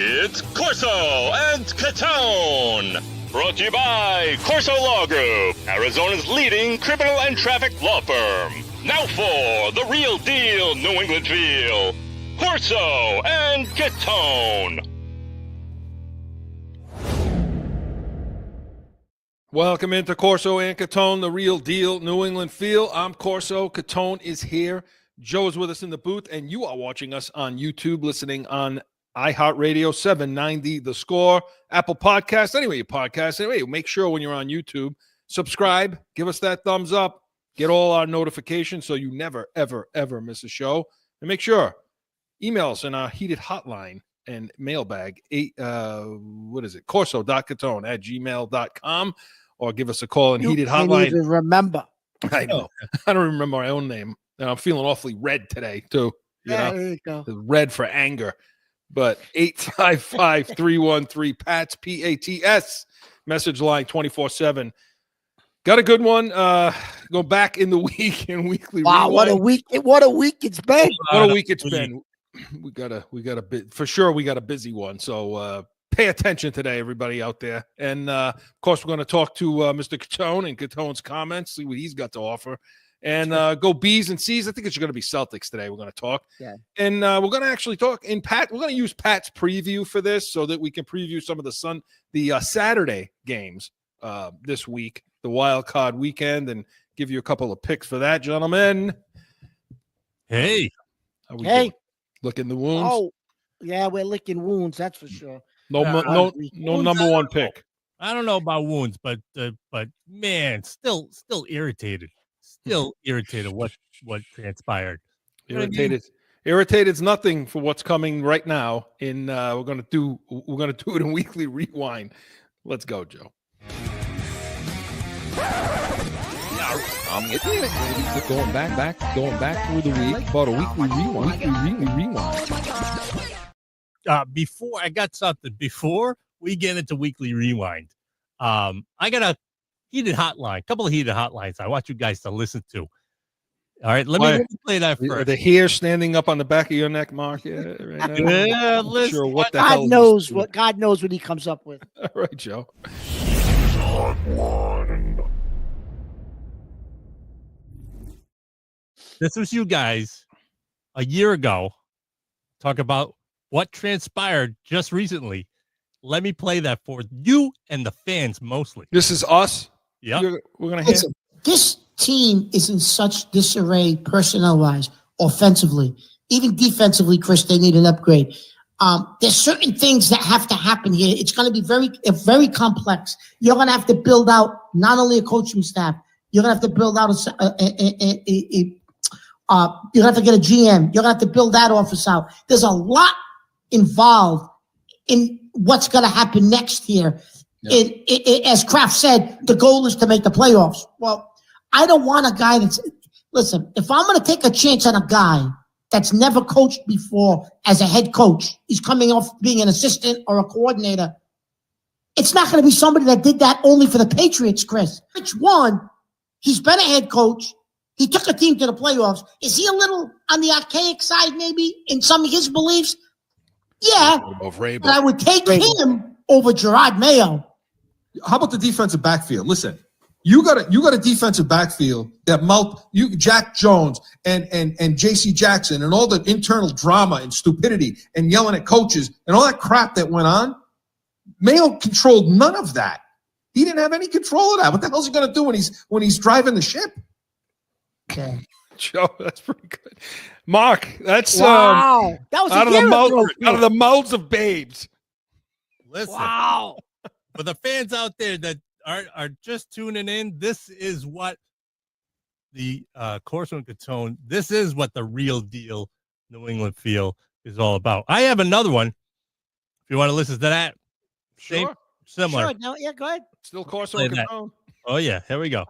It's Corso and Catone. Brought to you by Corso Law Group, Arizona's leading criminal and traffic law firm. Now for the real deal New England feel, Corso and Catone. Welcome into Corso and Catone, the real deal New England feel. I'm Corso. Catone is here. Joe is with us in the booth, and you are watching us on YouTube, listening on iHeartRadio, 790 The Score, Apple Podcasts, anyway you podcast. Anyway, make sure when you're on YouTube, subscribe, give us that thumbs up, get all our notifications so you never, ever, ever miss a show. And make sure, email us in our heated hotline and mailbag, corso.catone@gmail.com, or give us a call in heated hotline. Even remember. I know. I don't remember my own name. And I'm feeling awfully red today, too. There you go. Red for anger. But 855-313-PATS, P-A-T-S, message line 24/7. Got a good one. Go back in the week in weekly. Wow, rewind. what a week it's been. What a week it's been. We got a bit for sure. We got a busy one. So pay attention today, everybody out there. And of course, we're going to talk to Mr. Catone and Catone's comments, see what he's got to offer. And go B's and C's. I think it's going to be Celtics today. We're going to talk. Yeah. And we're going to actually talk in Pat. We're going to use Pat's preview for this so that we can preview some of the Saturday games this week, the wild card weekend, and give you a couple of picks for that, gentlemen. Hey. Hey. Licking the wounds. Oh, yeah, we're licking wounds. That's for sure. No number one pick. I don't know about wounds, but man, still irritated. Still irritated what transpired. Irrited's nothing for what's coming right now. We're gonna do it in weekly rewind. Let's go, Joe. Going back through the week. About a weekly rewind. Before I got something. Before we get into weekly rewind, I got a heated hotline, couple of heated hotlines I want you guys to listen to. All right, let me play that first. Are the hair standing up on the back of your neck, Mark? Yeah, right now. Yeah, listen. Sure what the God hell knows what God knows what he comes up with. All right, Joe. This was you guys a year ago. Talk about what transpired just recently. Let me play that for you and the fans mostly. This is us. Yeah, we're gonna hear. Listen, this team is in such disarray personnel-wise, offensively, even defensively. Chris, they need an upgrade. There's certain things that have to happen here. It's going to be very complex. You're going to have to build out not only a coaching staff. You're going to have to build out you're going to have to get a GM. You're going to have to build that office out. There's a lot involved in what's going to happen next year. Yeah. As Kraft said, the goal is to make the playoffs. Well, I don't want a guy listen, if I'm going to take a chance on a guy that's never coached before as a head coach, he's coming off being an assistant or a coordinator, it's not going to be somebody that did that only for the Patriots, Chris. Which one? He's been a head coach. He took a team to the playoffs. Is he a little on the archaic side maybe in some of his beliefs? Yeah, but I would take him over Gerard Mayo. How about the defensive backfield? Listen, you got a defensive backfield that Jack Jones and J.C. Jackson and all the internal drama and stupidity and yelling at coaches and all that crap that went on. Mayo controlled none of that. He didn't have any control of that. What the hell is he going to do when he's driving the ship? Okay. Joe, that's pretty good. Mark, that's wow. That was out of the mouths of babes. Listen, wow. For the fans out there that are just tuning in, this is what the Corso and Catone, this is what the real deal New England feel is all about. I have another one. If you want to listen to that, sure, similar. Sure. No, yeah, go ahead. Still Corso and Catone. Oh yeah, here we go.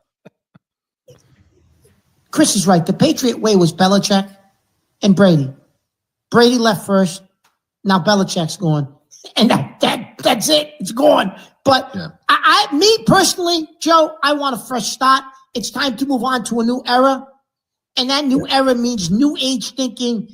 Chris is right. The Patriot way was Belichick and Brady. Brady left first. Now Belichick's gone. And that's it. It's gone. But yeah. Me personally, Joe, I want a fresh start. It's time to move on to a new era. And that new era means new age thinking.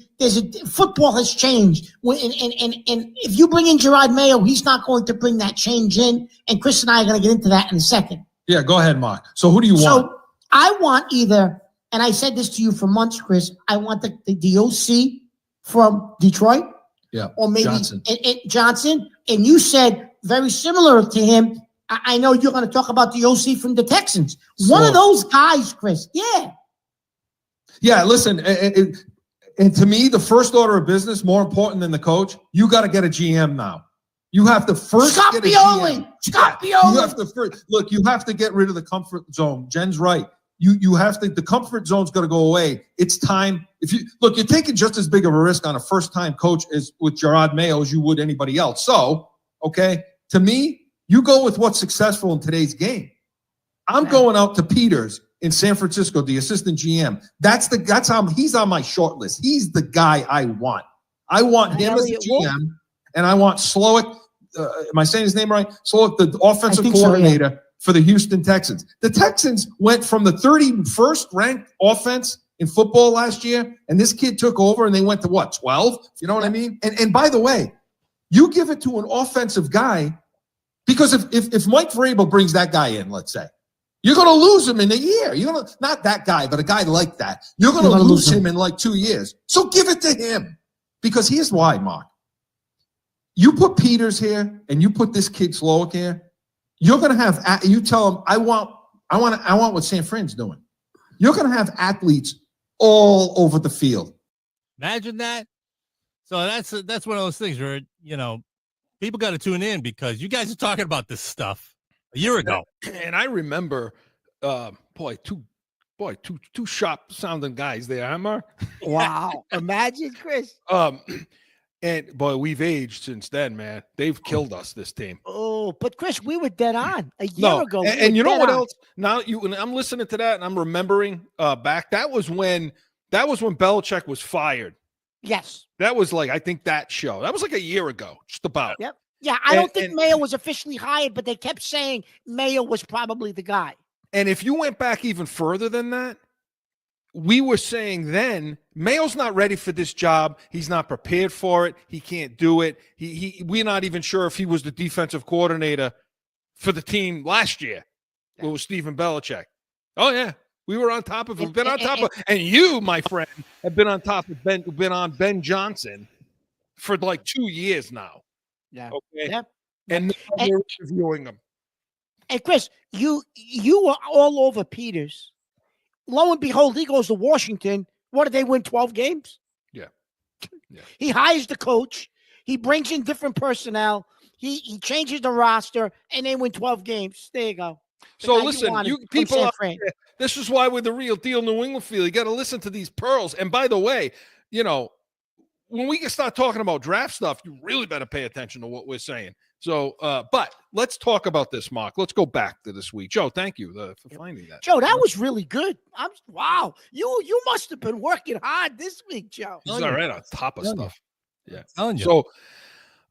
Football has changed. And if you bring in Gerard Mayo, he's not going to bring that change in. And Chris and I are going to get into that in a second. Yeah, go ahead, Mark. So who do you want? So I want either, and I said this to you for months, Chris, I want the OC from Detroit. Yeah, or maybe Johnson. Johnson. And you said very similar to him. I know you're going to talk about the OC from the Texans. One of those guys, Chris. Yeah. Yeah, listen, and to me, the first order of business, more important than the coach, you got to get a GM now. You have to first Scott get a Pioli. GM. Scott Yeah, Pioli. you have to first, look, you have to get rid of the comfort zone. Jen's right. You have to, the comfort zone's got to go away. It's time. If you look, you're taking just as big of a risk on a first-time coach as with Gerard Mayo as you would anybody else. So, okay, to me, you go with what's successful in today's game. I'm going out to Peters in San Francisco, the assistant GM. That's how he's on my short list. He's the guy I want. I want him as a GM, and I want Slowick. Am I saying his name right? Slowick, the offensive coordinator for the Houston Texans. The Texans went from the 31st ranked offense in football last year, and this kid took over, and they went to what, 12? You know what I mean? And by the way, you give it to an offensive guy, because if Mike Vrabel brings that guy in, let's say, you're going to lose him in a year. You're gonna, not that guy, but a guy like that. You're going to lose him in like 2 years. So give it to him. Because here's why, Mark. You put Peters here and you put this kid Slowick here, you're going to have, you tell him, I want what San Fran's doing. You're going to have athletes all over the field. Imagine that. So that's one of those things where, you know, people got to tune in because you guys are talking about this stuff a year ago. And I remember, two sharp sounding guys there, huh, Mark? Wow. Imagine, Chris. And boy, we've aged since then, man. They've killed us, this team. Oh, but Chris, we were dead on a year ago. And you know what else? Now when I'm listening to that and I'm remembering back, that was when Belichick was fired. Yes. That was like, I think that show. That was like a year ago, just about. Yep. Yeah, I don't think Mayo was officially hired, but they kept saying Mayo was probably the guy. And if you went back even further than that, we were saying then Mayo's not ready for this job. He's not prepared for it. He can't do it. We're not even sure if he was the defensive coordinator for the team last year. It was Stephen Belichick. Oh yeah, we were on top of him. Been on top of, and you, my friend, have been on top of Ben Johnson for like 2 years now. Yeah. Okay. Yep. And we're reviewing him. And Chris, you were all over Peters. Lo and behold, he goes to Washington. What did they win? 12 games? Yeah. He hires the coach. He brings in different personnel. He changes the roster, and they win 12 games. There you go. So listen, you people out there, this is why we're the real deal New England feel. You got to listen to these pearls. And by the way, you know, when we can start talking about draft stuff, you really better pay attention to what we're saying. So, but let's talk about this, Mark. Let's go back to this week. Joe, thank you for finding that. Joe, that was really good. Wow. You must have been working hard this week, Joe. He's all right on top of stuff. Yeah. So,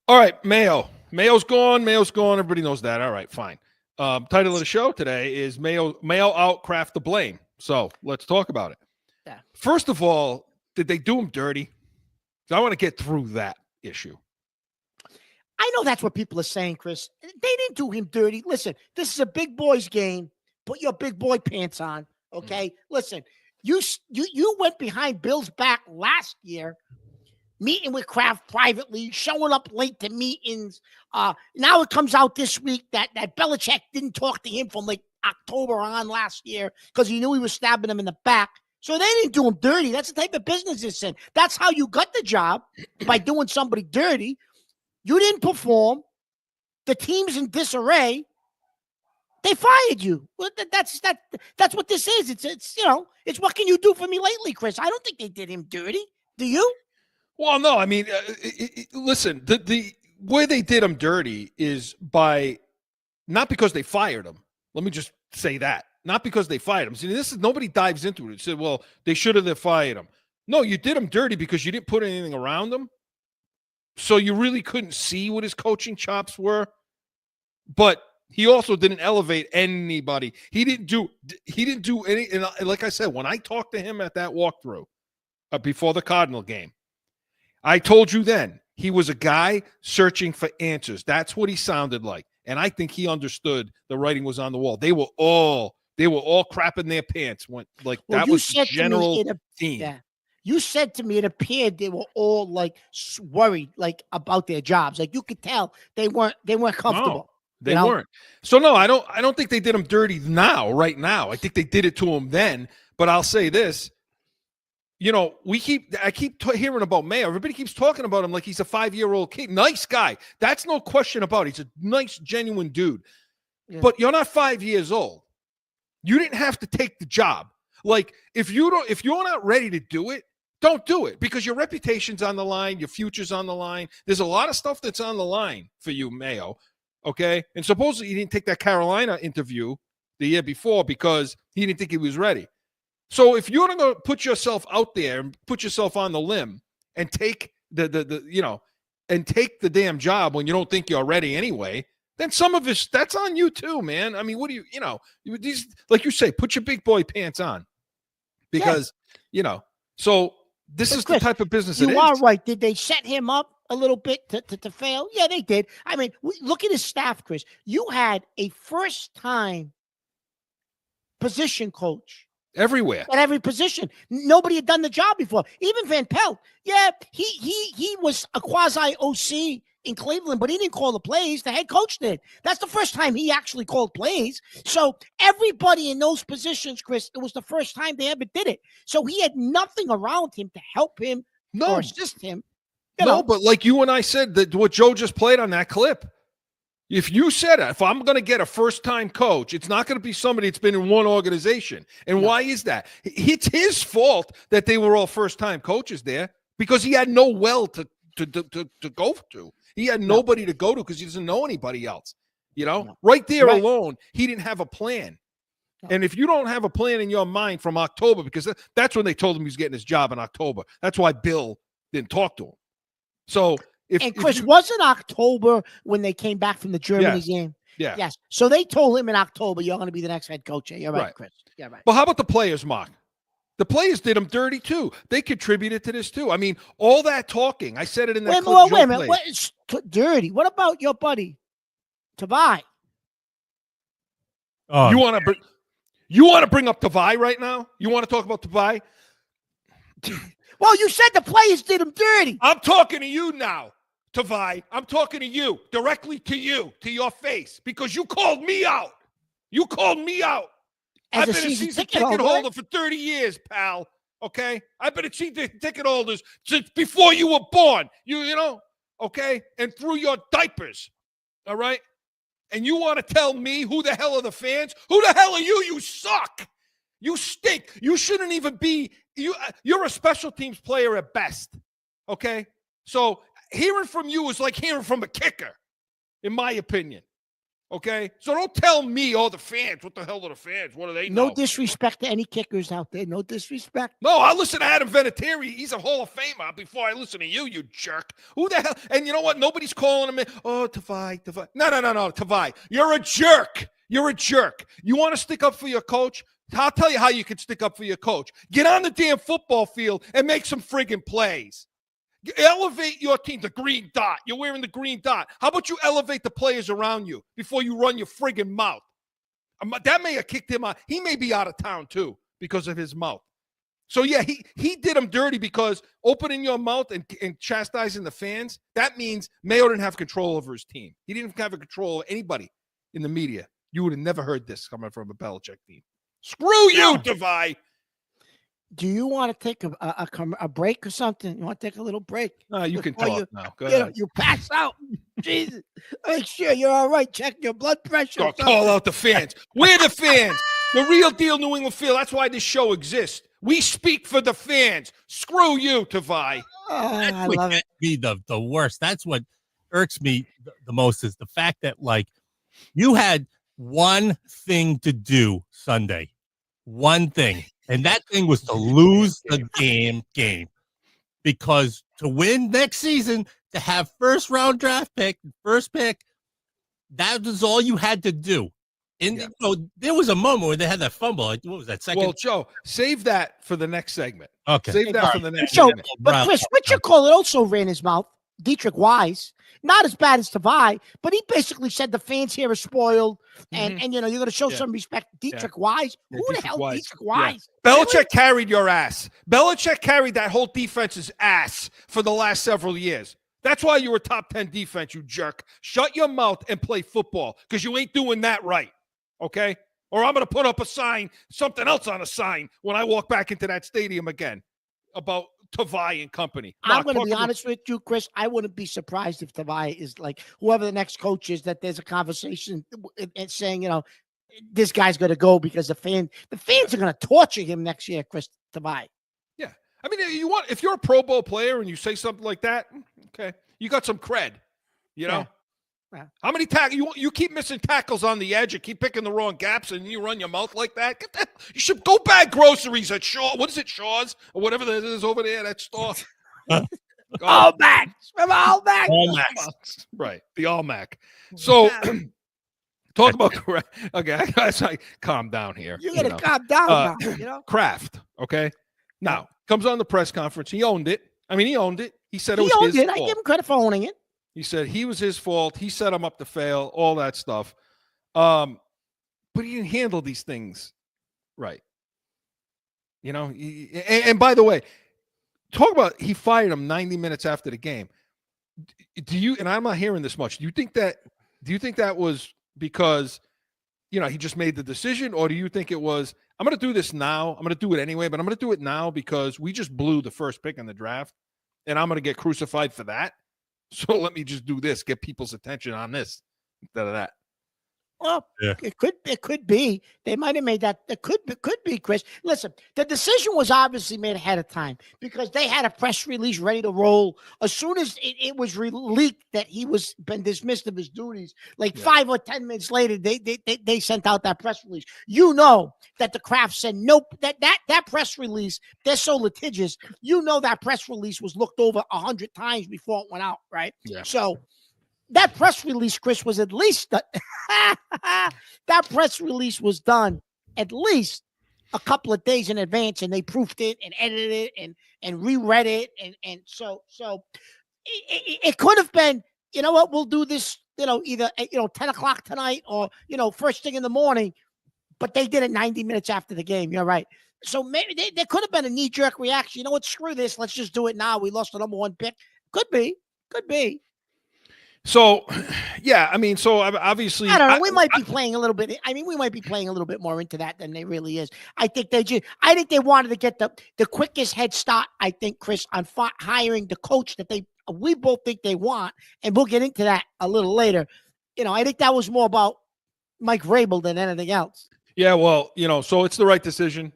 all right, Mayo. Mayo's gone. Everybody knows that. All right, fine. Title of the show today is Mayo out, Kraft to blame. So let's talk about it. Yeah. First of all, did they do him dirty? I want to get through that issue. I know that's what people are saying, Chris. They didn't do him dirty. Listen, this is a big boys game. Put your big boy pants on, okay? Listen, you went behind Bill's back last year, meeting with Kraft privately, showing up late to meetings. Now it comes out this week that Belichick didn't talk to him from like October on last year because he knew he was stabbing him in the back. So they didn't do him dirty. That's the type of business it's in. That's how you got the job, by doing somebody dirty. You didn't perform. The team's in disarray. They fired you. Well, that's what this is. It's you know, it's what can you do for me lately, Chris? I don't think they did him dirty. Do you? Well, no. I mean, listen. The way they did him dirty is by not because they fired him. Let me just say that. Not because they fired him. See, this is nobody dives into it. Said, well, they should have fired him. No, you did him dirty because you didn't put anything around him. So you really couldn't see what his coaching chops were. But He also didn't elevate anybody. He didn't do any. And like I said, when I talked to him at that walkthrough before the Cardinal game, I told you then he was a guy searching for answers. That's what he sounded like. And I think he understood the writing was on the wall. They were all crapping their pants. That was the general theme. Yeah. You said to me it appeared they were all like worried, like about their jobs. Like you could tell they weren't comfortable. No, they weren't. So no, I don't think they did him dirty right now. I think they did it to him then. But I'll say this. I keep hearing about Mayo. Everybody keeps talking about him like he's a 5-year-old kid. Nice guy. That's no question about it. He's a nice, genuine dude. Yeah. But you're not 5 years old. You didn't have to take the job. Like if you're not ready to do it, don't do it, because your reputation's on the line, your future's on the line. There's a lot of stuff that's on the line for you, Mayo. Okay, and supposedly he didn't take that Carolina interview the year before because he didn't think he was ready. So if you're going to put yourself out there and put yourself on the limb and take the damn job when you don't think you're ready anyway, then some of this, that's on you too, man. I mean, what do these, like you say, put your big boy pants on, because so this is Chris, the type of business it is. You are right. Did they set him up a little bit to fail? Yeah, they did. I mean, look at his staff, Chris. You had a first-time position coach everywhere at every position. Nobody had done the job before. Even Van Pelt. Yeah, he was a quasi OC in Cleveland, but he didn't call the plays. The head coach did. That's the first time he actually called plays. So everybody in those positions, Chris, it was the first time they ever did it. So he had nothing around him to help him or assist him. But like you and I said, that what Joe just played on that clip, if you said it, if I'm going to get a first-time coach, it's not going to be somebody that's been in one organization. And why is that? It's his fault that they were all first-time coaches there, because he had no well to go to. He had nobody to go to because he doesn't know anybody else. Right there alone, he didn't have a plan. And if you don't have a plan in your mind from October, because that's when they told him he was getting his job in October. That's why Bill didn't talk to him. So wasn't October when they came back from the Germany game? Yeah. Yes. So they told him in October, you're going to be the next head coach. You're right, Chris. Yeah, right. But how about the players, Mark? The players did him dirty too. They contributed to this too. I mean, all that talking. I said it in that clip. Wait a minute. It's dirty. What about your buddy, Tavai? You want to bring up Tavai right now? You want to talk about Tavai? Well, you said the players did him dirty. I'm talking to you now, Tavai. I'm talking to you, directly to you, to your face, because you called me out. You called me out. I've been a season ticket holder for 30 years, pal. Okay? I've been a season ticket holder since before you were born. Okay? And through your diapers. All right? And you want to tell me who the hell are the fans? Who the hell are you? You suck. You stink. You shouldn't even be. You're a special teams player at best. Okay? So hearing from you is like hearing from a kicker, in my opinion. Okay? So don't tell me, the fans. What the hell are the fans? What do they know? No disrespect to any kickers out there. No disrespect. No, I listen to Adam Vinatieri. He's a Hall of Famer before I listen to you, you jerk. Who the hell? And you know what? Nobody's calling him in. Oh, Tavai. No, Tavai. You're a jerk. You're a jerk. You want to stick up for your coach? I'll tell you how you can stick up for your coach. Get on the damn football field and make some friggin' plays. Elevate your team, the green dot. You're wearing the green dot. How about you elevate the players around you before you run your friggin' mouth? That may have kicked him out. He may be out of town, too, because of his mouth. So, yeah, he did him dirty, because opening your mouth and chastising the fans, that means Mayo didn't have control over his team. He didn't have control of anybody in the media. You would have never heard this coming from a Belichick team. Screw you, Tavai. Do you want to take a break or something? You want to take a little break? No, you can talk now. Go ahead. You pass out. Jesus. Make sure you're all right. Check your blood pressure. Call out the fans. We're the fans. The real deal New England feel. That's why this show exists. We speak for the fans. Screw you, Tavai. I love it. Be the worst. That's what irks me the most, is the fact that, like, you had one thing to do Sunday. One thing. And that thing was to lose the game. Because to win next season, to have first pick, That was all you had to do. And you know, there was a moment where they had that fumble. Like, what was that second? Well, Joe, save that for the next segment. Okay. Save that for the next So, segment. but Chris, Richard Cole also ran his mouth. Dietrich Wise, not as bad as Tavai, but he basically said the fans here are spoiled, and you know, you're going to show some respect. Dietrich Wise, who the hell Dietrich Wise? Belichick carried your ass. Belichick carried that whole defense's ass for the last several years. That's why you were top 10 defense, you jerk. Shut your mouth and play football, because you ain't doing that right. Okay? Or I'm going to put up a sign, something else on a sign, when I walk back into that stadium again about Tavai and company. I'm going to be honest with you, Chris. I wouldn't be surprised if Tavai is like whoever the next coach is, that there's a conversation and saying, you know, this guy's going to go because the fans are going to torture him next year, Chris Tavai. Yeah. I mean, if you're a Pro Bowl player and you say something like that, okay, you got some cred, you know? Yeah. How many tackles? You keep missing tackles on the edge. You keep picking the wrong gaps, and you run your mouth like that. Get that. You should go buy groceries at Shaw. What is it, Shaw's or whatever that is over there? That store. All Max. Remember All Max? All Max. Right. The All Mac. So talk about okay. I calm down here. You gotta calm down now. You know, Kraft. Okay. Now comes on the press conference. He owned it. I mean, he owned it. He said it he was owned his it. fault. I give him credit for owning it. He said he was his fault. He set him up to fail, all that stuff. But he didn't handle these things right. You know, and by the way, talk about he fired him 90 minutes after the game. Do you, and I'm not hearing this much, do you think that was because, you know, he just made the decision, or do you think it was, I'm going to do this now, I'm going to do it anyway, but I'm going to do it now because we just blew the first pick in the draft, and I'm going to get crucified for that? So let me just do this, get people's attention on this instead of that. Well, it could be. They might have made that. It could be, Chris. Listen, the decision was obviously made ahead of time because they had a press release ready to roll. As soon as it was leaked that he was been dismissed of his duties, like 5 or 10 minutes later, they sent out that press release. You know that the Kraft said nope. That press release, they're so litigious. You know that press release was looked over 100 times before it went out, right? Yeah. So that press release, Chris, was at least that press release was done at least a couple of days in advance, and they proofed it and edited it and reread it, and so it could have been, you know what, we'll do this, you know, either 10 o'clock tonight or first thing in the morning, but they did it 90 minutes after the game. You're right. So maybe there could have been a knee-jerk reaction. You know what? Screw this. Let's just do it now. We lost the number 1 pick. Could be. So, yeah, I mean, so obviously, I don't know. We might be playing a little bit. I mean, we might be playing a little bit more into that than they really is. I think they wanted to get the quickest head start, I think, Chris, on hiring the coach that we both think they want, and we'll get into that a little later. You know, I think that was more about Mike Vrabel than anything else. Yeah, well, you know, so it's the right decision.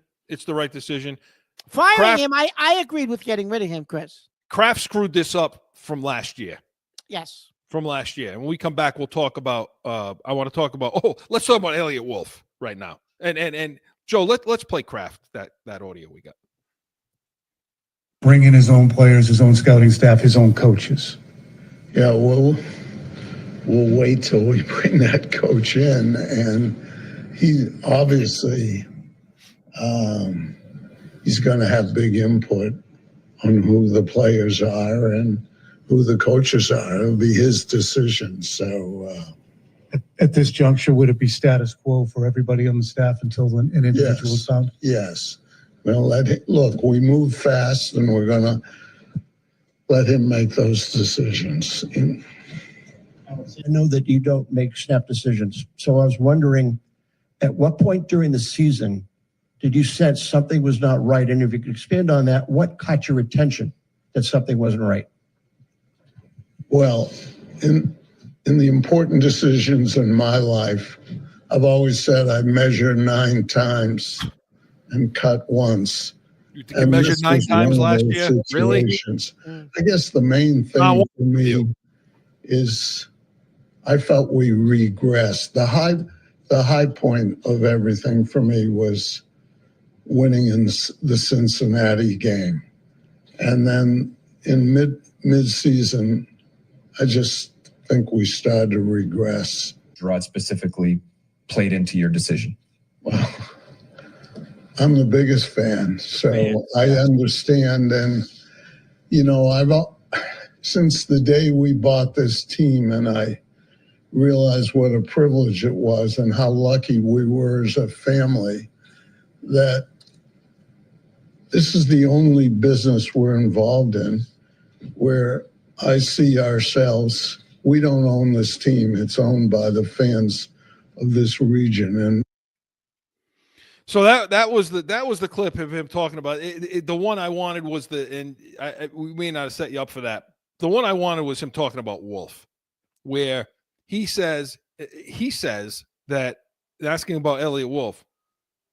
Firing him, I agreed with getting rid of him, Chris. Kraft screwed this up from last year. Yes. From last year. And when we come back, we'll talk about let's talk about Elliott Wolf right now. And Joe, let's play Kraft, that audio we got. Bring in his own players, his own scouting staff, his own coaches. Yeah, we'll wait till we bring that coach in, and he obviously he's going to have big input on who the players are and who the coaches are. It'll be his decision. So at this juncture, would it be status quo for everybody on the staff until an individual is found? Yes. Well, look, we move fast, and we're going to let him make those decisions. I know that you don't make snap decisions. So I was wondering, at what point during the season did you sense something was not right? And if you could expand on that, what caught your attention that something wasn't right? Well, in the important decisions in my life, I've always said I measure 9 times and cut once. You think you measured 9 times last year? Really? I guess the main thing for me is I felt we regressed. The high point of everything for me was winning in the Cincinnati game. And then in mid-season, I just think we started to regress. Gerard specifically played into your decision? Well, I'm the biggest fan, so I understand. And, you know, since the day we bought this team and I realized what a privilege it was and how lucky we were as a family, that this is the only business we're involved in where I see ourselves, we don't own this team. It's owned by the fans of this region. And so that was the clip of him talking about it. The one I wanted was we may not have set you up for that. The one I wanted was him talking about Wolf, where he says that asking about Elliot Wolf,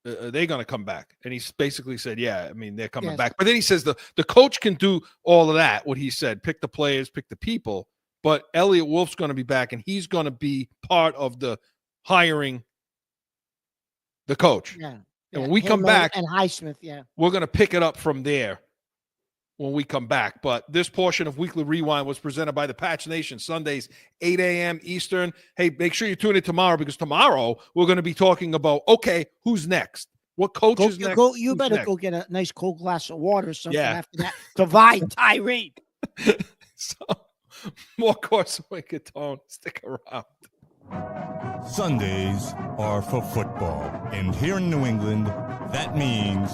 are they going to come back? And he basically said, yeah, I mean, they're coming back. But then he says the coach can do all of that, what he said, pick the players, pick the people. But Elliot Wolf's going to be back, and he's going to be part of the hiring the coach. Yeah. And when we come back, and Highsmith, we're going to pick it up from there when we come back. But this portion of Weekly Rewind was presented by the Patch Nation, Sundays, 8 a.m. Eastern. Hey, make sure you tune in tomorrow, because tomorrow we're going to be talking about, okay, who's next? What coach is next? You better go get a nice cold glass of water or something after that. Divide Tyree. So, more Corso and Catone. Stick around. Sundays are for football. And here in New England, that means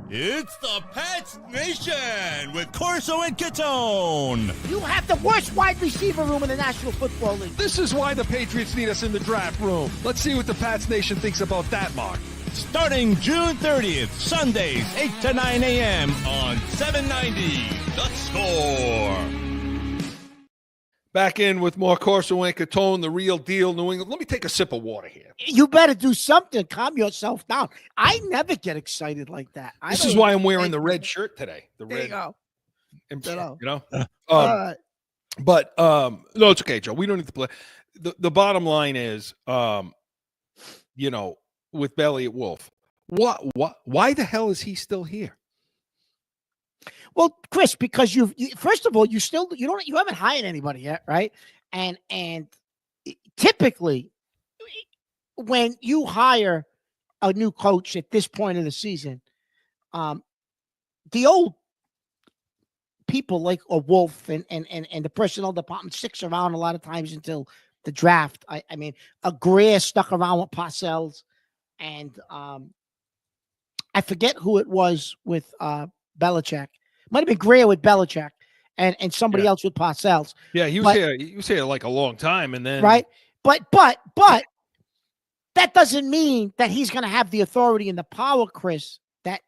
it's the Pats Nation with Corso and Catone. You have the worst wide receiver room in the National Football League. This is why the Patriots need us in the draft room. Let's see what the Pats Nation thinks about that, Mark. Starting June 30th, Sundays, 8 to 9 a.m. on 790 The Score. Back in with more Corso and Catone, the real deal, New England. Let me take a sip of water here. You better do something. Calm yourself down. I never get excited like that. This is why I'm wearing the red shirt today. The there red. You go. You know? But no, it's okay, Joe. We don't need to play. The bottom line is, you know, with Elliot Wolf, why the hell is he still here? Well, Chris, because you first of all, you haven't hired anybody yet, right? And typically, when you hire a new coach at this point of the season, the old people like a Wolf and the personnel department sticks around a lot of times until the draft. I mean, a Greer stuck around with Parcells, and I forget who it was with Belichick. Might have been Greer with Belichick and somebody else with Parcells. Yeah, he was here like a long time, and then right. But that doesn't mean that he's going to have the authority and the power, Chris, that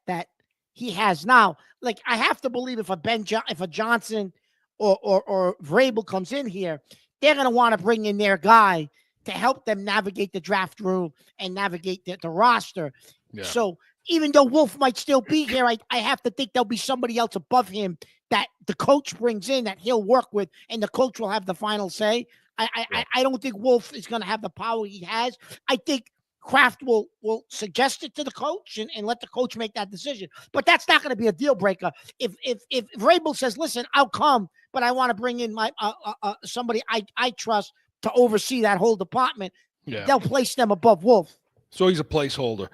he has now. Like, I have to believe if a Johnson or Vrabel comes in here, they're going to want to bring in their guy to help them navigate the draft room and navigate the roster. Yeah. So even though Wolf might still be here, I have to think there'll be somebody else above him that the coach brings in that he'll work with, and the coach will have the final say. I don't think Wolf is going to have the power he has. I think Kraft will suggest it to the coach and let the coach make that decision. But that's not going to be a deal breaker. If Vrabel says, "Listen, I'll come, but I want to bring in my somebody I trust to oversee that whole department," they'll place them above Wolf. So he's a placeholder.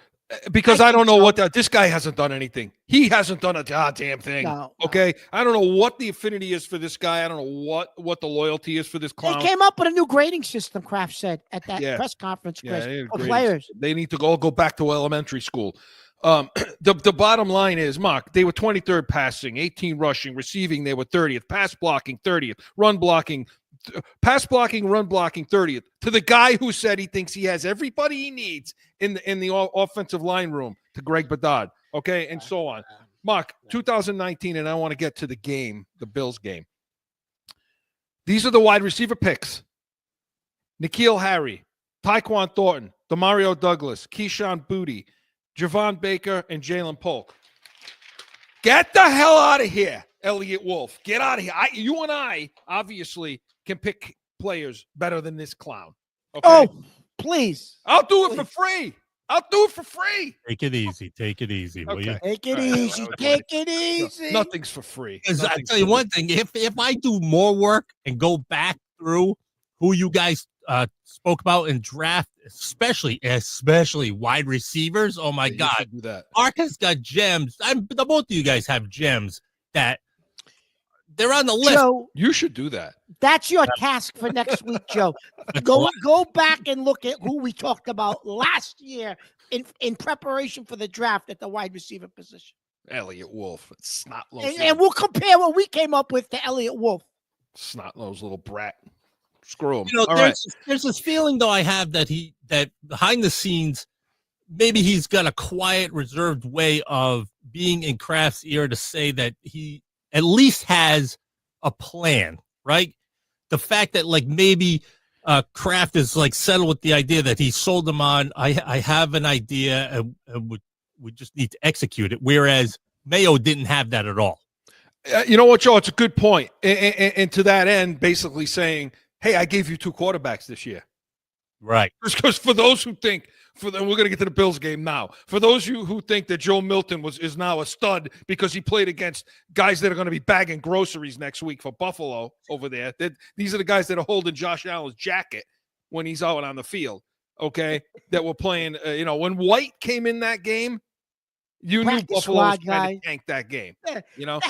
Because I don't know what this guy hasn't done anything. He hasn't done a goddamn thing. No. Okay. I don't know what the affinity is for this guy. I don't know what the loyalty is for this clown. They came up with a new grading system, Kraft said at that press conference, Chris, for players. They need to all go back to elementary school. The bottom line is, Mark, they were 23rd passing, 18 rushing, receiving, they were 30th, pass blocking 30th, run blocking 30th, to the guy who said he thinks he has everybody he needs in the offensive line room, to Greg Bedard, okay, and so on. Mark, 2019, and I want to get to the game, the Bills game. These are the wide receiver picks. N'Keal Harry, Tyquan Thornton, Demario Douglas, Keyshawn Boutte, Javon Baker, and Jalen Polk. Get the hell out of here, Elliot Wolf. Get out of here. You and I, obviously, can pick players better than this clown. Okay? Oh, please. I'll do it for free. Take it easy. Take it easy. Will you? Take it easy. Take it easy. Nothing's for free. I'll tell you one thing. If I do more work and go back through who you guys spoke about in draft, especially wide receivers. Oh my You God, should do that. Mark has got gems. The both of you guys have gems that they're on the list. Joe, You should do that. that's your task for next week, Joe. Go back and look at who we talked about last year in preparation for the draft at the wide receiver position. Elliot Wolf. Snot-nosed. And we'll compare what we came up with to Elliot Wolf. Snot-nosed little brat. Screw him. You know, All right. there's this feeling though I have that behind the scenes, maybe he's got a quiet, reserved way of being in Kraft's ear to say that he at least has a plan, right? The fact that like maybe Kraft is like settled with the idea that he sold him on. I have an idea and we just need to execute it. Whereas Mayo didn't have that at all. You know what, Joe? It's a good point. And to that end, basically saying, hey, I gave you 2 quarterbacks this year. Right. Because for those who think, we're going to get to the Bills game now. For those of you who think that Joe Milton is now a stud because he played against guys that are going to be bagging groceries next week for Buffalo over there, these are the guys that are holding Josh Allen's jacket when he's out on the field, okay, that were playing. When White came in that game, you knew Buffalo was trying to tank that game. You know,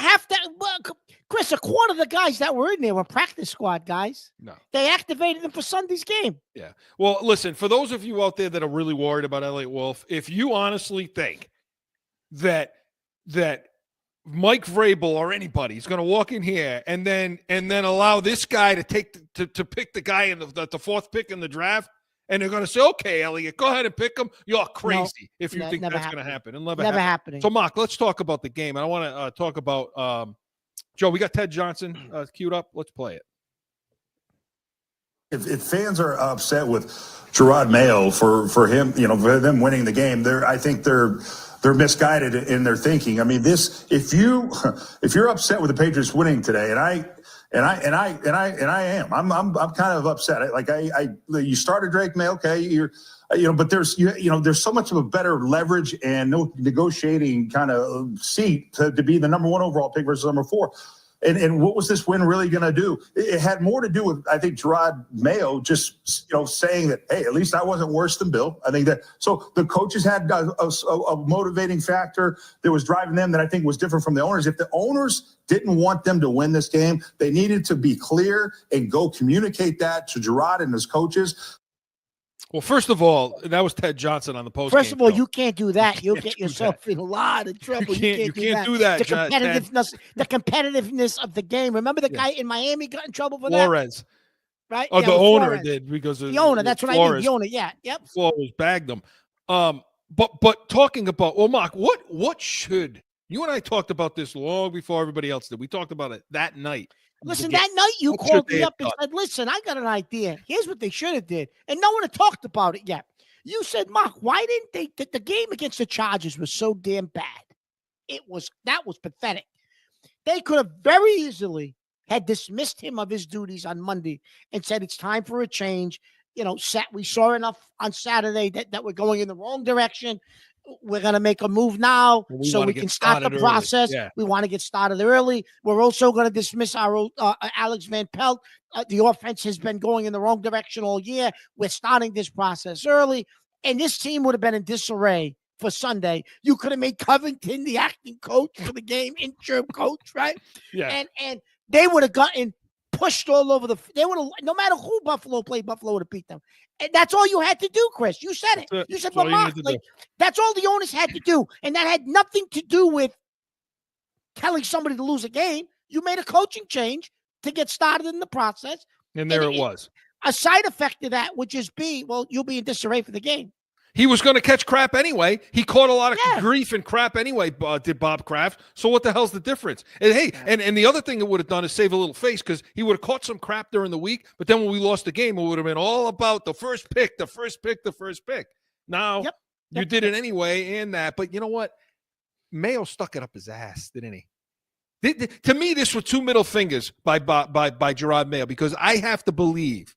Chris, a quarter of the guys that were in there were practice squad guys. No, they activated them for Sunday's game. Yeah. Well, listen, for those of you out there that are really worried about Elliot Wolf, if you honestly think that Mike Vrabel or anybody is going to walk in here and then allow this guy to pick the guy in the fourth pick in the draft, and they're going to say, okay, Elliot, go ahead and pick him. You're crazy if you think that's going to happen. It'll never happening. So, Mark, let's talk about the game. And I want to talk about Joe. We got Ted Johnson queued up. Let's play it. If fans are upset with Gerard Mayo for him, for them winning the game, I think they're misguided in their thinking. I mean, if you're upset with the Patriots winning today, and I am. I'm kind of upset. You started Drake May, okay, but there's so much of a better leverage and no negotiating kind of seat to be the number 1 overall pick versus number 4. And what was this win really going to do? It had more to do with, I think, Gerard Mayo just, saying that, hey, at least I wasn't worse than Bill. I think that, so the coaches had a motivating factor that was driving them that I think was different from the owners. If the owners didn't want them to win this game, they needed to be clear and go communicate that to Gerard and his coaches. Well, first of all, that was Ted Johnson on the post. First of all, you can't do that. You'll get yourself in a lot of trouble. You can't do that. The competitiveness of the game. Remember the guy in Miami got in trouble for Flores. That? Right? Oh, the owner did because the owner. That's what I mean. The owner. Yeah. Yep. Flores bagged them. But talking about, well, Mark, what should you and I talked about this long before everybody else did. We talked about it that night. Listen, that night you called me up and said, listen, I got an idea. Here's what they should have did. And no one had talked about it yet. You said, Mark, why didn't they? The game against the Chargers was so damn bad. That was pathetic. They could have very easily had dismissed him of his duties on Monday and said it's time for a change. We saw enough on Saturday that we're going in the wrong direction. We're going to make a move now so we can start the process. Yeah. We want to get started early. We're also going to dismiss our Alex Van Pelt. The offense has been going in the wrong direction all year. We're starting this process early. And this team would have been in disarray for Sunday. You could have made Covington the acting coach for the game, interim coach, right? Yeah. And they would have gotten pushed all over they would have, no matter who Buffalo played, Buffalo would have beat them. And that's all you had to do, Chris. You said it. You said, well, Mark, that's all the owners had to do. And that had nothing to do with telling somebody to lose a game. You made a coaching change to get started in the process. And there it was. A side effect of that would just be, well, you'll be in disarray for the game. He was going to catch crap anyway. He caught a lot of grief and crap anyway, did Bob Kraft. So what the hell's the difference? And hey, and the other thing it would have done is save a little face because he would have caught some crap during the week. But then when we lost the game, it would have been all about the first pick. Now you did it anyway and that. But you know what? Mayo stuck it up his ass, didn't he? To me, this were 2 middle fingers by Gerard Mayo because I have to believe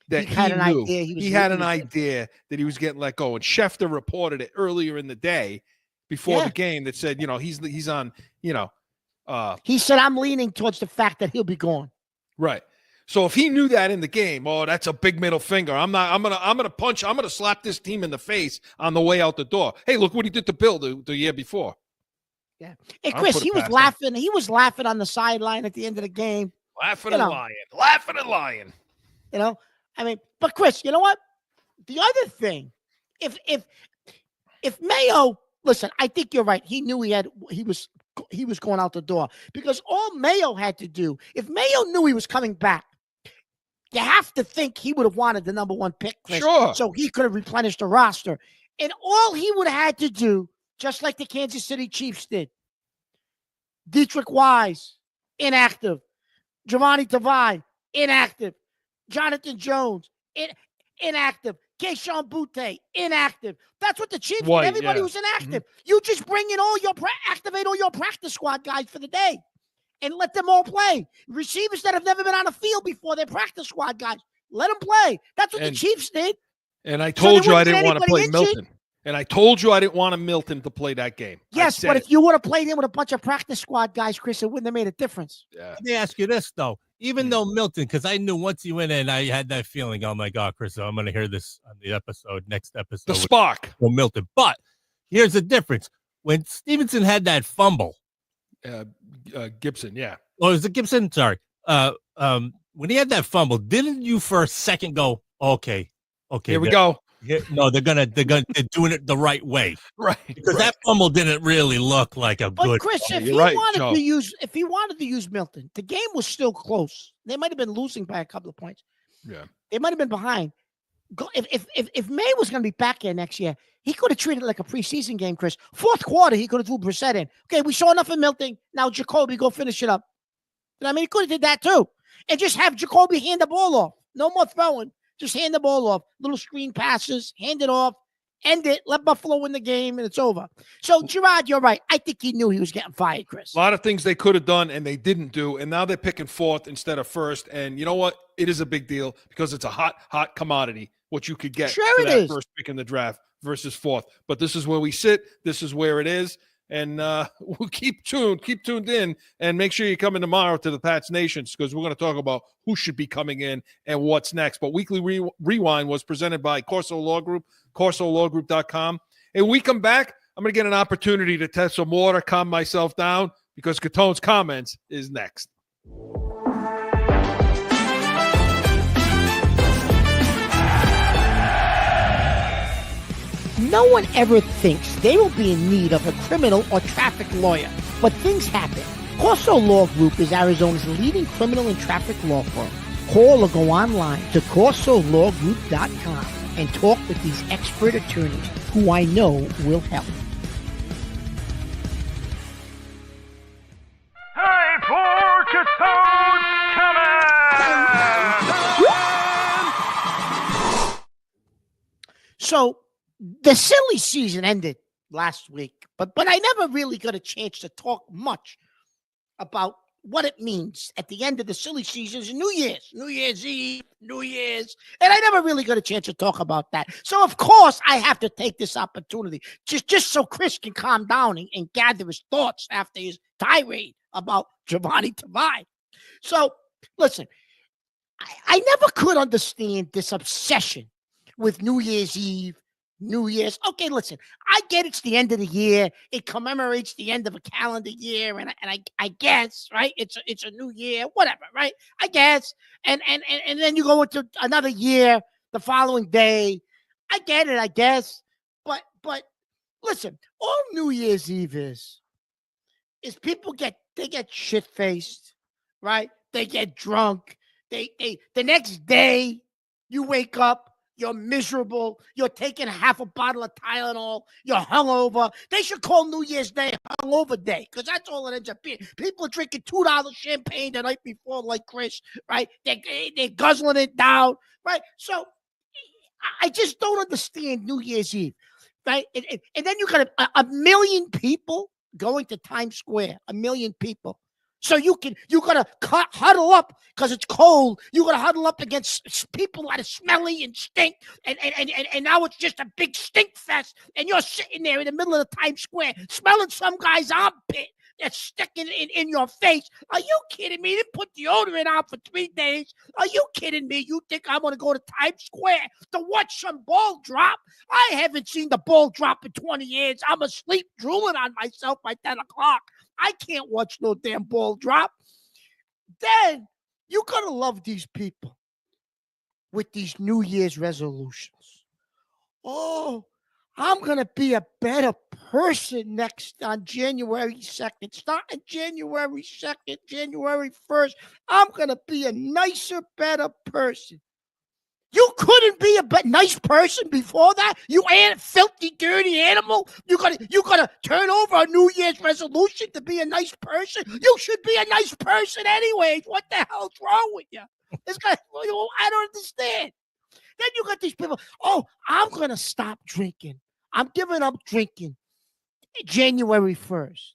that he had an idea that he was getting let go. And Schefter reported it earlier in the day before the game that said, he's on, he said, I'm leaning towards the fact that he'll be gone. Right. So if he knew that in the game, oh, that's a big middle finger. I'm gonna slap this team in the face on the way out the door. Hey, look what he did to Bill the year before. Yeah. Hey, Chris, he was laughing. He was laughing on the sideline at the end of the game. Laughing and lying. You know, I mean, but Chris, you know what? The other thing, if Mayo, listen, I think you're right. He knew he was going out the door, because all Mayo had to do, if Mayo knew he was coming back, you have to think he would have wanted the number 1 pick, Chris, sure, so he could have replenished the roster. And all he would have had to do, just like the Kansas City Chiefs did, Dietrich Wise, inactive. Jahlani Tavai, inactive. Jonathan Jones, inactive. Keyshawn Butte, inactive. That's what the Chiefs did. Everybody was inactive. You just bring in activate all your practice squad guys for the day and let them all play. Receivers that have never been on the field before, they're practice squad guys. Let them play. That's what the Chiefs did. And I told you I didn't want to play Milton. And I told you I didn't want Milton to play that game. Yes, but if you would have played him with a bunch of practice squad guys, Chris, it wouldn't have made a difference. Yeah. Let me ask you this, though. Even though Milton, because I knew once he went in, I had that feeling, oh, my God, Chris, I'm going to hear this on the next episode. The spark. With Milton. But here's the difference. When Stevenson had that fumble. Gibson, yeah. Oh, is it Gibson? Sorry. When he had that fumble, didn't you for a second go, okay, here we go. No, they're doing it the right way, right? Because that fumble didn't really look like a good. But Chris, if he wanted to use Milton, the game was still close. They might have been losing by a couple of points. Yeah, they might have been behind. If May was going to be back here next year, he could have treated it like a preseason game, Chris. Fourth quarter, he could have threw Brissett in. Okay, we saw enough of Milton. Now Jacoby, go finish it up. You know what I mean, he could have did that too, and just have Jacoby hand the ball off. No more throwing. Just hand the ball off. Little screen passes, hand it off, end it, let Buffalo win the game, and it's over. So, Gerard, you're right. I think he knew he was getting fired, Chris. A lot of things they could have done, and they didn't do, and now they're picking 4th instead of 1st. And you know what? It is a big deal because it's a hot commodity, what you could get for that first pick in the draft versus 4th. But this is where we sit. This is where it is. And we'll keep tuned in, and make sure you come in tomorrow to the Pats Nations, because we're going to talk about who should be coming in and what's next. But Weekly Rewind was presented by Corso Law Group, CorsoLawGroup.com. And when we come back, I'm going to get an opportunity to test some water, calm myself down, because Catone's comments is next. No one ever thinks they will be in need of a criminal or traffic lawyer, but things happen. Corso Law Group is Arizona's leading criminal and traffic law firm. Call or go online to CorsoLawGroup.com and talk with these expert attorneys who I know will help. Time for Catone's comments! So, the silly season ended last week, but I never really got a chance to talk much about what it means at the end of the silly season. New Year's Eve, New Year's, and I never really got a chance to talk about that. So, of course, I have to take this opportunity just so Chris can calm down and gather his thoughts after his tirade about Jahlani Tavai. So, listen, I never could understand this obsession with New Year's Eve, New Year's. Okay, listen, I get it's the end of the year. It commemorates the end of a calendar year, and I guess, right? It's a new year, whatever, right? I guess. And then you go into another year the following day. I get it, I guess. But listen, all New Year's Eve is people get shit-faced, right? They get drunk. They the next day you wake up, you're miserable. You're taking half a bottle of Tylenol. You're hungover. They should call New Year's Day Hungover Day, because that's all it ends up being. People are drinking $2 champagne the night before, like Chris, right? They're guzzling it down, right? So I just don't understand New Year's Eve, right? And then you got a million people going to Times Square, a million people. So you gotta huddle up because it's cold. You gotta huddle up against people that are smelly and stink, and now it's just a big stink fest. And you're sitting there in the middle of the Times Square smelling some guy's armpit. that's sticking in your face. Are you kidding me? They put deodorant on for 3 days. Are you kidding me? You think I'm going to go to Times Square to watch some ball drop? I haven't seen the ball drop in 20 years. I'm asleep drooling on myself by 10 o'clock. I can't watch no damn ball drop. Then you got to love these people with these New Year's resolutions. Oh, I'm going to be a better person on January 2nd. Starting January 2nd, January 1st, I'm going to be a nicer, better person. You couldn't be a nice person before that? You filthy, dirty animal? You gotta turn over a New Year's resolution to be a nice person? You should be a nice person anyways. What the hell's wrong with you? I don't understand. Then you got these people, oh, I'm going to stop drinking. I'm giving up drinking January 1st.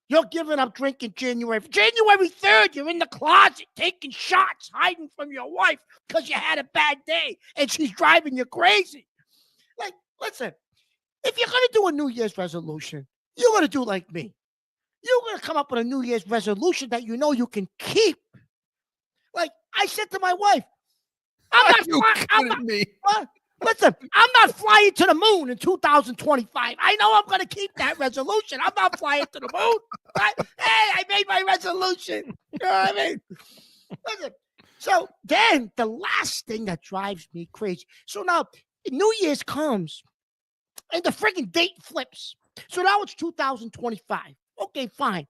You're giving up drinking January 3rd. You're in the closet taking shots, hiding from your wife because you had a bad day and she's driving you crazy. Like, listen, if you're going to do a New Year's resolution, you're going to do like me. You're going to come up with a New Year's resolution that you know you can keep. Like I said to my wife, Listen, I'm not flying to the moon in 2025. I know I'm going to keep that resolution. I'm not flying to the moon. Right? Hey, I made my resolution. You know what I mean? Listen, so then the last thing that drives me crazy. So now New Year's comes and the freaking date flips. So now it's 2025. Okay, fine.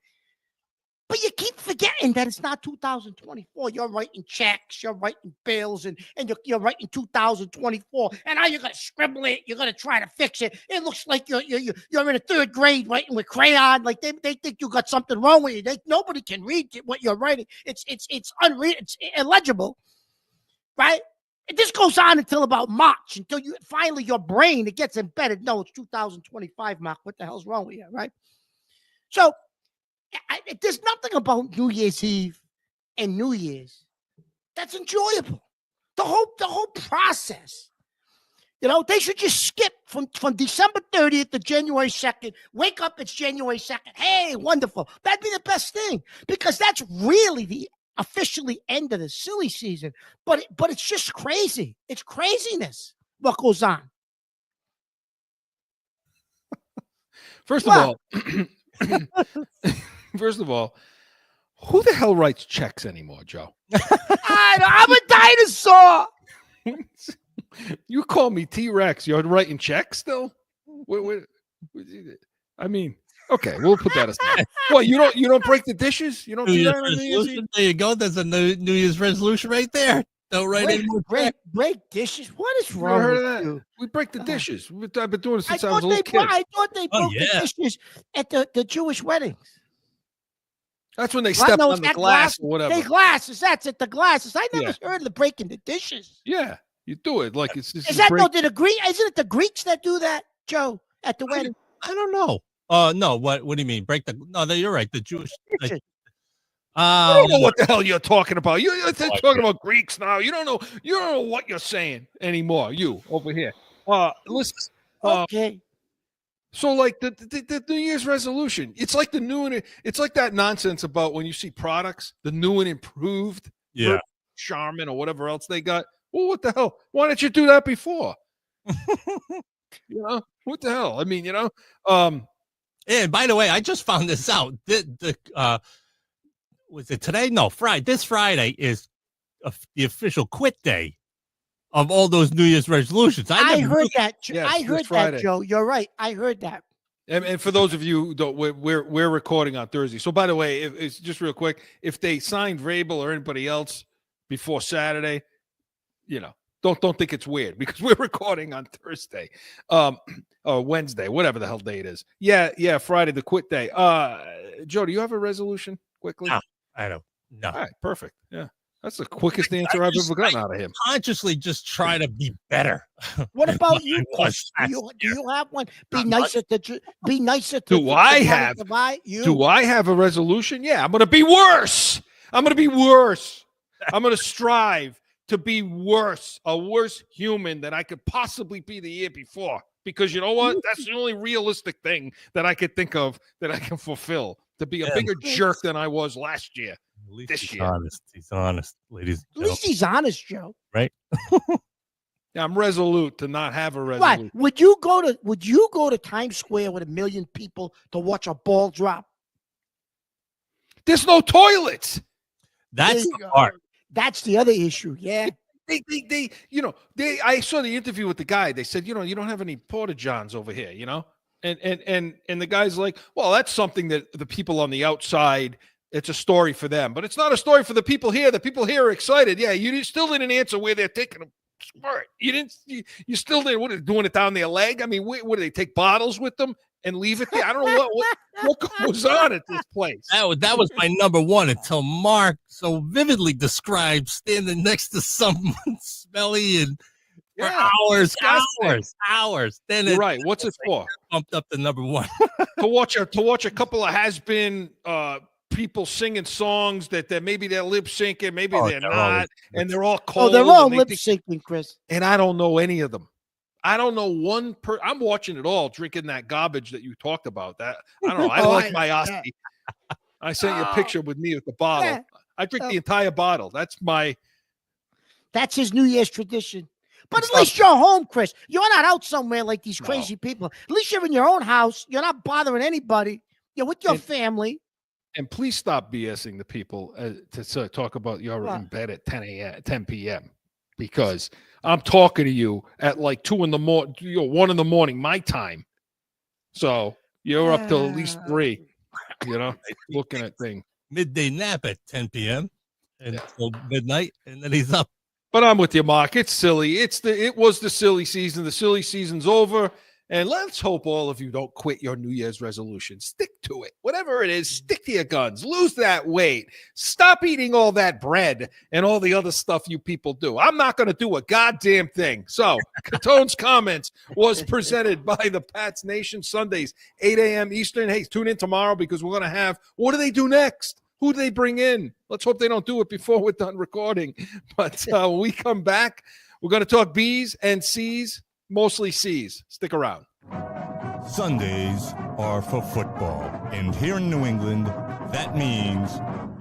But you keep forgetting that it's not 2024. You're writing checks, you're writing bills, and you're writing 2024. And now you're going to scribble it. You're going to try to fix it. It looks like you're in the 3rd grade writing with crayon. Like they think you got something wrong with you. Nobody can read what you're writing. It's it's illegible, right? And this goes on until about March, until you finally your brain it gets embedded. No, it's 2025, Mark. What the hell's wrong with you, right? So. There's nothing about New Year's Eve and New Year's that's enjoyable. The whole process. You know, they should just skip from December 30th to January 2nd. Wake up, it's January 2nd. Hey, wonderful. That'd be the best thing because that's really the officially end of the silly season. But it's just crazy. It's craziness what goes on. First of all, who the hell writes checks anymore, Joe? I'm a dinosaur. You call me T-Rex. You're writing checks still? I mean, okay, we'll put that aside. What, you don't break the dishes? You don't do that on New Year's Eve? There you go. There's a New Year's resolution right there. Don't write anymore. Break dishes? What is wrong with you? We break the dishes. I've been doing it since I was a little kid. I thought they broke the dishes at the Jewish weddings. That's when they step on the glass or whatever. The glasses. That's it. The glasses. I never heard of the breaking the dishes. Yeah, you do it like it's. Is that no? Isn't it the Greeks that do that, Joe, at the wedding? I don't know. No. What do you mean? Break the? No, you're right. The Jewish. I don't know what the hell you're talking about. You're talking about Greeks now. You don't know what you're saying anymore. You over here. Listen. Okay. So like the New Year's resolution, it's like it's like that nonsense about when you see products, the new and improved, Charmin or whatever else they got. Well, what the hell? Why didn't you do that before? What the hell? I mean, And by the way, I just found this out. Was it today? No, Friday. This Friday is the official quit day of all those New Year's resolutions. I heard that. I heard that, Joe. You're right. I heard that. And for those of you who don't, we're recording on Thursday. So by the way, it's just real quick. If they signed Vrabel or anybody else before Saturday, don't think it's weird because we're recording on Thursday, or Wednesday, whatever the hell day it is. Yeah, Friday, the quit day. Joe, do you have a resolution quickly? No, I don't. No. All right, perfect. Yeah. That's the quickest answer I've ever gotten out of him. Consciously just try to be better. What about you? Do you have one? Be nicer to. Do I have a resolution? Yeah, I'm going to be worse. I'm going to strive to be worse, a worse human than I could possibly be the year before. Because you know what? That's the only realistic thing that I could think of that I can fulfill to be a Yeah, bigger jerk than I was last year. At least This he's year. honest. He's honest, ladies. At least he's honest, Joe. Right? Yeah, I'm resolute to not have a Right? resolution. Would you go to Times Square with 1 million people to watch a ball drop? There's no toilets. That's There you the go. part. That's the other issue. Yeah. I saw the interview with the guy. They said, you don't have any porta johns over here, and the guy's like, well, that's something that the people on the outside, it's a story for them, but it's not a story for the people here. The people here are excited. Yeah, still didn't answer where they're taking them. You still didn't. What are they doing it down their leg? I mean, what do they take bottles with them and leave it there? I don't know what goes on at this place. That was my number one until Mark so vividly described standing next to someone smelly and for hours. Then You're right. What's it for? Bumped up to number one. to watch a couple of has-been people singing songs that maybe they're lip syncing, maybe they're not, and they're all cold. Oh, they're all lip syncing, Chris. And I don't know any of them. I don't know one I'm watching it all, drinking that garbage that you talked about. That I don't know. I like my Osti. I sent you a picture with me with the bottle. Yeah. I drink the entire bottle. That's his New Year's tradition. But at least you're home, Chris. You're not out somewhere like these crazy people. At least you're in your own house. You're not bothering anybody. You're with your family. And please stop BSing the people to talk about you're in bed at 10 p.m. because I'm talking to you at like 2 in the morning, 1 in the morning, my time. So you're up till at least 3, looking at things. Midday nap at 10 p.m. until midnight, and then he's up. But I'm with you, Mark. It's silly. It was the silly season. The silly season's over. And let's hope all of you don't quit your New Year's resolution. Stick to it. Whatever it is, stick to your guns. Lose that weight. Stop eating all that bread and all the other stuff you people do. I'm not going to do a goddamn thing. So, Catone's Comments was presented by the Pats Nation, Sundays, 8 a.m. Eastern. Hey, tune in tomorrow because we're going to have, what do they do next? Who do they bring in? Let's hope they don't do it before we're done recording. But when we come back, we're going to talk B's and C's. Mostly C's. Stick around. Sundays are for football. And here in New England, that means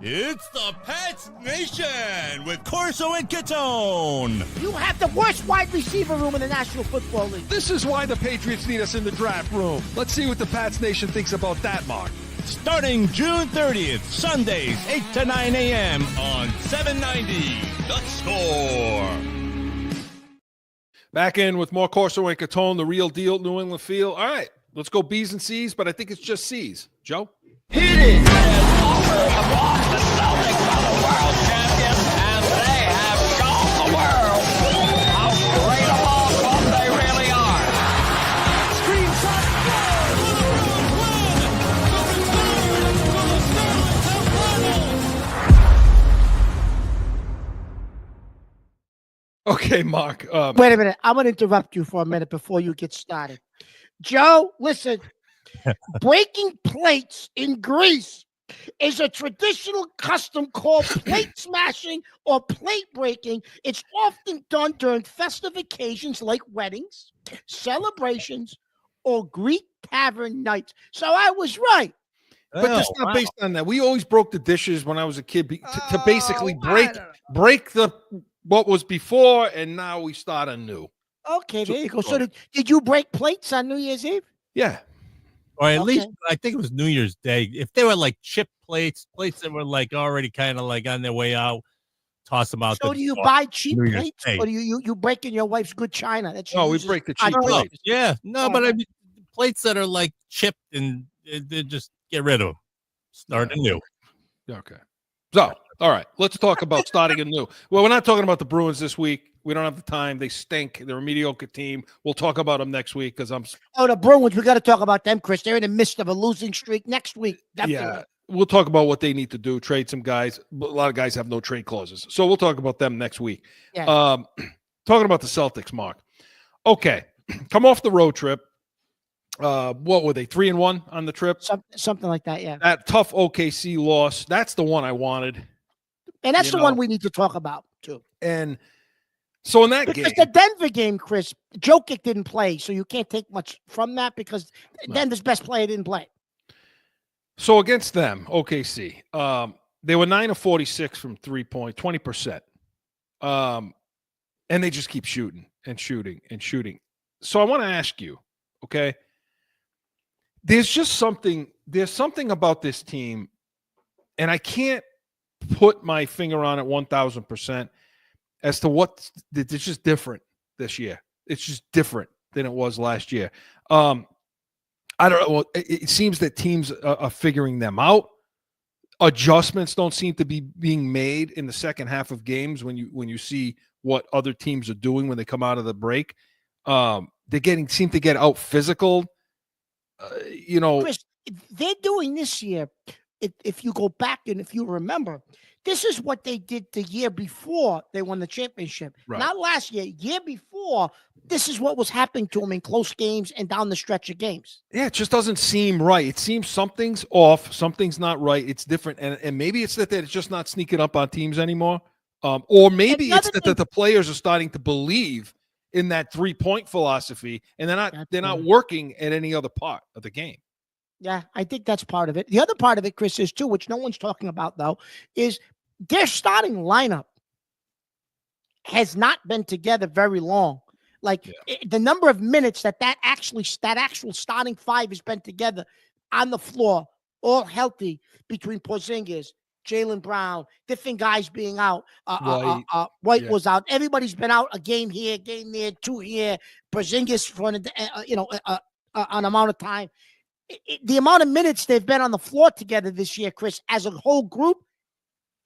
it's the Pats Nation with Corso and Catone. You have the worst wide receiver room in the National Football League. This is why the Patriots need us in the draft room. Let's see what the Pats Nation thinks about that, Mark. Starting June 30th, Sundays, 8 to 9 a.m. on 790 The Score. Back in with more Corso and Catone, the real deal, New England feel. All right, let's go B's and C's, but I think it's just C's. Joe? Hit it! The Boston Celtics are the world champions, and they have shown the world how great a ball club they really are. Screen Okay, Mark. Wait a minute. I'm going to interrupt you for a minute before you get started. Joe, listen. Breaking plates in Greece is a traditional custom called plate smashing or plate breaking. It's often done during festive occasions like weddings, celebrations, or Greek tavern nights. So I was right. But that's not based on that. We always broke the dishes when I was a kid to basically break the what was before, and now we start anew. Okay, there you go. So did you break plates on New Year's Eve? Yeah. Or at least I think it was New Year's Day. If they were like chip plates that were like already kind of like on their way out, toss them out. So do you buy cheap plates, or do you break in your wife's good china? We break the cheap plates. Yeah, no, but I mean plates that are like chipped and they just get rid of them. Start anew. Okay. So, all right, let's talk about starting anew. Well, we're not talking about the Bruins this week. We don't have the time. They stink. They're a mediocre team. We'll talk about them next week because the Bruins. We got to talk about them, Chris. They're in the midst of a losing streak next week. Definitely. Yeah, we'll talk about what they need to do. Trade some guys. A lot of guys have no trade clauses, so we'll talk about them next week. Yeah. Talking about the Celtics, Mark. Okay, come off the road trip. What were they? 3-1 on the trip? Something like that. Yeah. That tough OKC loss. That's the one I wanted. And that's the one we need to talk about too. And so in that game, the Denver game, Chris, Jokic didn't play, so you can't take much from that because Denver's best player didn't play. So against them, OKC, they were 9 of 46 from 3-point, 20%. And they just keep shooting and shooting and shooting. So I want to ask you, okay? There's something about this team, and I can't put my finger on it 1,000% as to what it's just different this year. It's just different than it was last year. I don't know. It seems that teams are figuring them out. Adjustments don't seem to be being made in the second half of games when you see what other teams are doing when they come out of the break. They seem to get out physical. Chris, they're doing this year. If you go back and if you remember, this is what they did the year before they won the championship. Right. Not last year before. This is what was happening to them in close games and down the stretch of games. Yeah, it just doesn't seem right. It seems something's off. Something's not right. It's different. And maybe it's that they're just not sneaking up on teams anymore. Or maybe it's that the players are starting to believe in that 3-point philosophy, and they're not working at any other part of the game. Yeah, I think that's part of it. The other part of it, Chris, is too, which no one's talking about though, is their starting lineup has not been together very long. Like the number of minutes that actual starting five has been together on the floor, all healthy, between Porzingis, Jaylen Brown, different guys being out. White was out. Everybody's been out. A game here, game there, 2 here. Porzingis for an amount of time. The amount of minutes they've been on the floor together this year, Chris, as a whole group,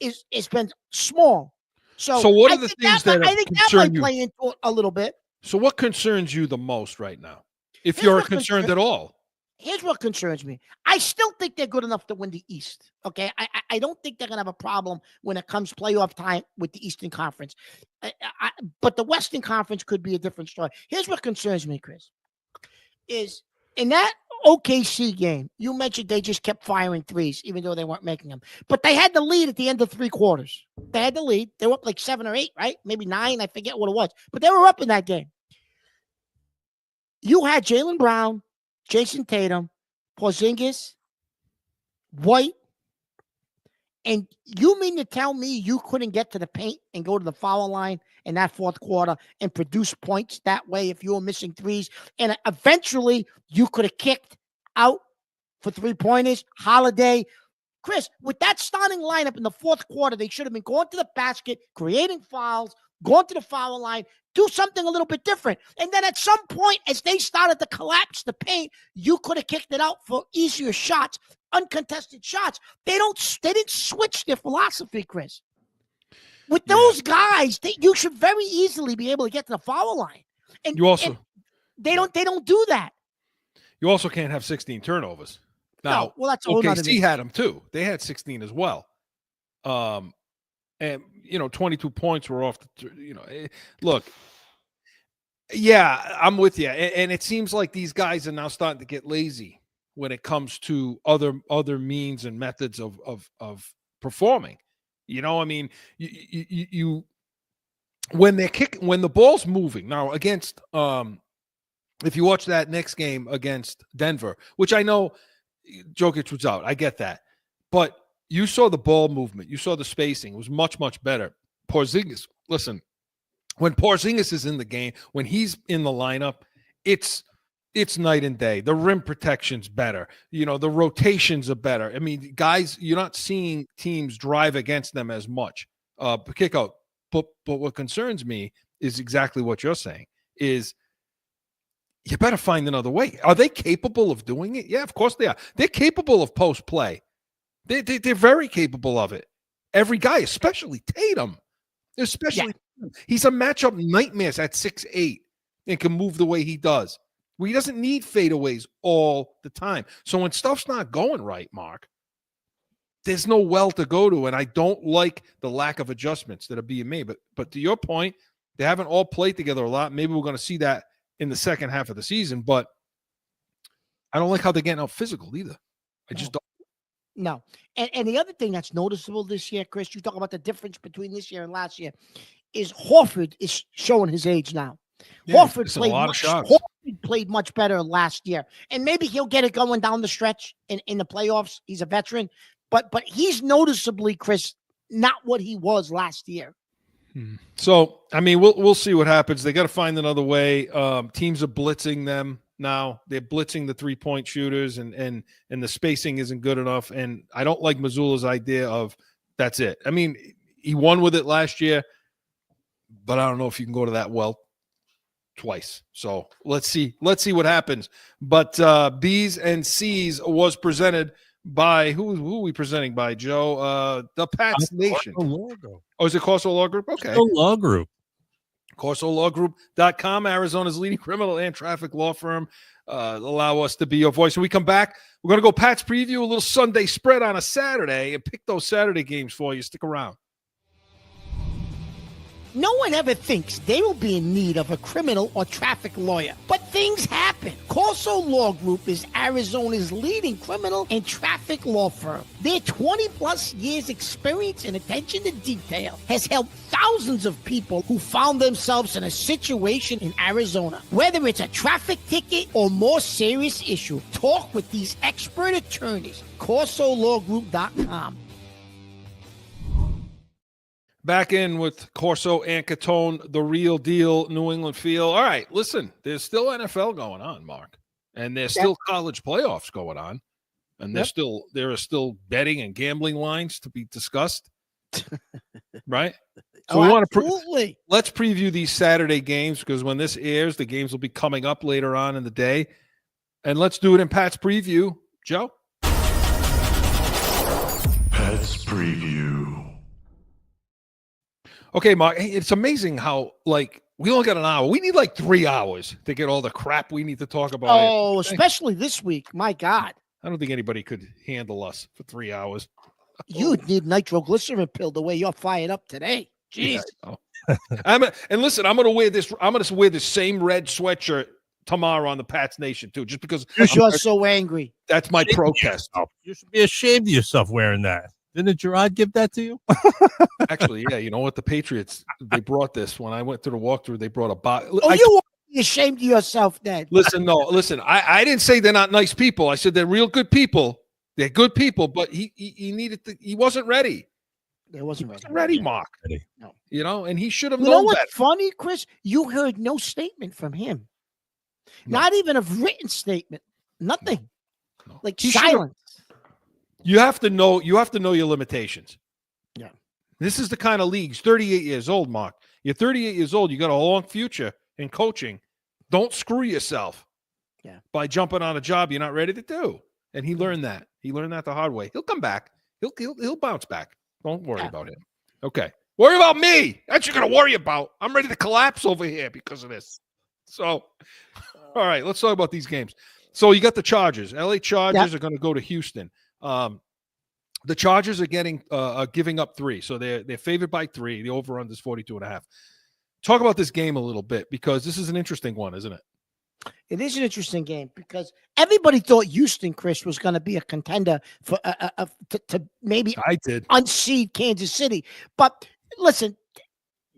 is been small. So what are the things that I think that might play into it a little bit. So what concerns you the most right now, if you're concerned at all? Here's what concerns me. I still think they're good enough to win the East. Okay, I don't think they're going to have a problem when it comes playoff time with the Eastern Conference. But the Western Conference could be a different story. Here's what concerns me, Chris, is in that OKC game, you mentioned they just kept firing threes, even though they weren't making them. But they had the lead at the end of 3 quarters. They had the lead. They were up like 7 or 8, right? Maybe 9. I forget what it was. But they were up in that game. You had Jaylen Brown, Jason Tatum, Porzingis, White, and you mean to tell me you couldn't get to the paint and go to the foul line in that fourth quarter and produce points that way if you were missing threes? And eventually you could have kicked out for 3-pointers. Holiday. Chris, with that starting lineup in the fourth quarter, they should have been going to the basket, creating fouls, going to the foul line, do something a little bit different. And then at some point, as they started to collapse the paint, you could have kicked it out for easier shots, uncontested shots. They didn't switch their philosophy, Chris. With those guys, you should very easily be able to get to the foul line. And they don't do that. You also can't have 16 turnovers. Now, that's a whole nother OKC had them too. They had 16 as well. And 22 points were off the, look, yeah, I'm with you. And it seems like these guys are now starting to get lazy when it comes to other means and methods of performing. I mean, you when the ball's moving now against, if you watch that next game against Denver, which I know Jokic was out, I get that, but you saw the ball movement. You saw the spacing. It was much, much better. Porzingis, listen, when Porzingis is in the game, when he's in the lineup, it's night and day. The rim protection's better. The rotations are better. I mean, guys, you're not seeing teams drive against them as much. Kick out. But what concerns me is exactly what you're saying, is you better find another way. Are they capable of doing it? Yeah, of course they are. They're capable of post play. They're very capable of it. Every guy, especially Tatum, he's a matchup nightmare at 6'8" and can move the way he does. Well, he doesn't need fadeaways all the time. So when stuff's not going right, Mark, there's no well to go to, and I don't like the lack of adjustments that are being made. But to your point, they haven't all played together a lot. Maybe we're going to see that in the second half of the season, but I don't like how they're getting out physical either. I just don't. No. And the other thing that's noticeable this year, Chris, you talk about the difference between this year and last year, is Horford is showing his age now. Yeah, Horford played a lot of shots. played much better last year, and maybe he'll get it going down the stretch in the playoffs. He's a veteran, but he's noticeably, Chris, not what he was last year. So, I mean, we'll see what happens. They got to find another way. Teams are blitzing them now. They're blitzing the 3-point shooters, and the spacing isn't good enough. And I don't like Missoula's idea of that's it. I mean, he won with it last year, but I don't know if you can go to that well twice. So let's see what happens. But B's and C's was presented by who are we presenting by, Joe? The Pats Nation. Oh, is it Corso Law Group? Okay. Law Group. CorsoLawGroup.com, Arizona's leading criminal and traffic law firm. Allow us to be your voice. When we come back, we're going to go Pats preview, a little Sunday spread on a Saturday, and pick those Saturday games for you. Stick around. No one ever thinks they will be in need of a criminal or traffic lawyer, but things happen. Corso Law Group is Arizona's leading criminal and traffic law firm. Their 20-plus years experience and attention to detail has helped thousands of people who found themselves in a situation in Arizona. Whether it's a traffic ticket or more serious issue, talk with these expert attorneys. CorsoLawGroup.com. Back in with Corso and Catone, the real deal, New England feel. All right, listen, there's still NFL going on, Mark, and there's still college playoffs going on, and there are still betting and gambling lines to be discussed, right? So we want to let's preview these Saturday games, because when this airs, the games will be coming up later on in the day, and let's do it in Pat's preview. Joe? Pat's preview. Okay, Mark, it's amazing how, we only got an hour. We need 3 hours to get all the crap we need to talk about. Oh, especially this week. My God. I don't think anybody could handle us for 3 hours. You would need nitroglycerin pill the way you're fired up today. Jeez. Yeah, and listen, I'm going to wear this. I'm going to wear the same red sweatshirt tomorrow on the Pats Nation, too, just because you're so angry. That's my protest. You should be ashamed of yourself wearing that. Didn't Gerard give that to you? Actually, yeah. You know what? The Patriots, they brought this. When I went through the walkthrough, they brought a box. Oh, you want to be ashamed of yourself then. Listen, I didn't say they're not nice people. I said they're real good people. They're good people, but he wasn't ready. He wasn't ready, Mark. No. You know, and he should have known known what's better. Funny, Chris? You heard no statement from him. No. Not even a written statement. Nothing. No. Silence. You have to know your limitations. Yeah. This is the kind of leagues, 38 years old, Mark. You're 38 years old. You got a long future in coaching. Don't screw yourself by jumping on a job you're not ready to do. And he learned that. He learned that the hard way. He'll come back. He'll bounce back. Don't worry about him. Okay. Worry about me. That's what you're going to worry about. I'm ready to collapse over here because of this. So, all right, let's talk about these games. So you got the Chargers. LA Chargers are going to go to Houston. The Chargers are giving up 3, so they're favored by 3. The over-under is 42.5. Talk about this game a little bit, because this is an interesting one, isn't it? It is an interesting game because everybody thought Houston, Chris, was going to be a contender for to maybe unseed Kansas City. But listen,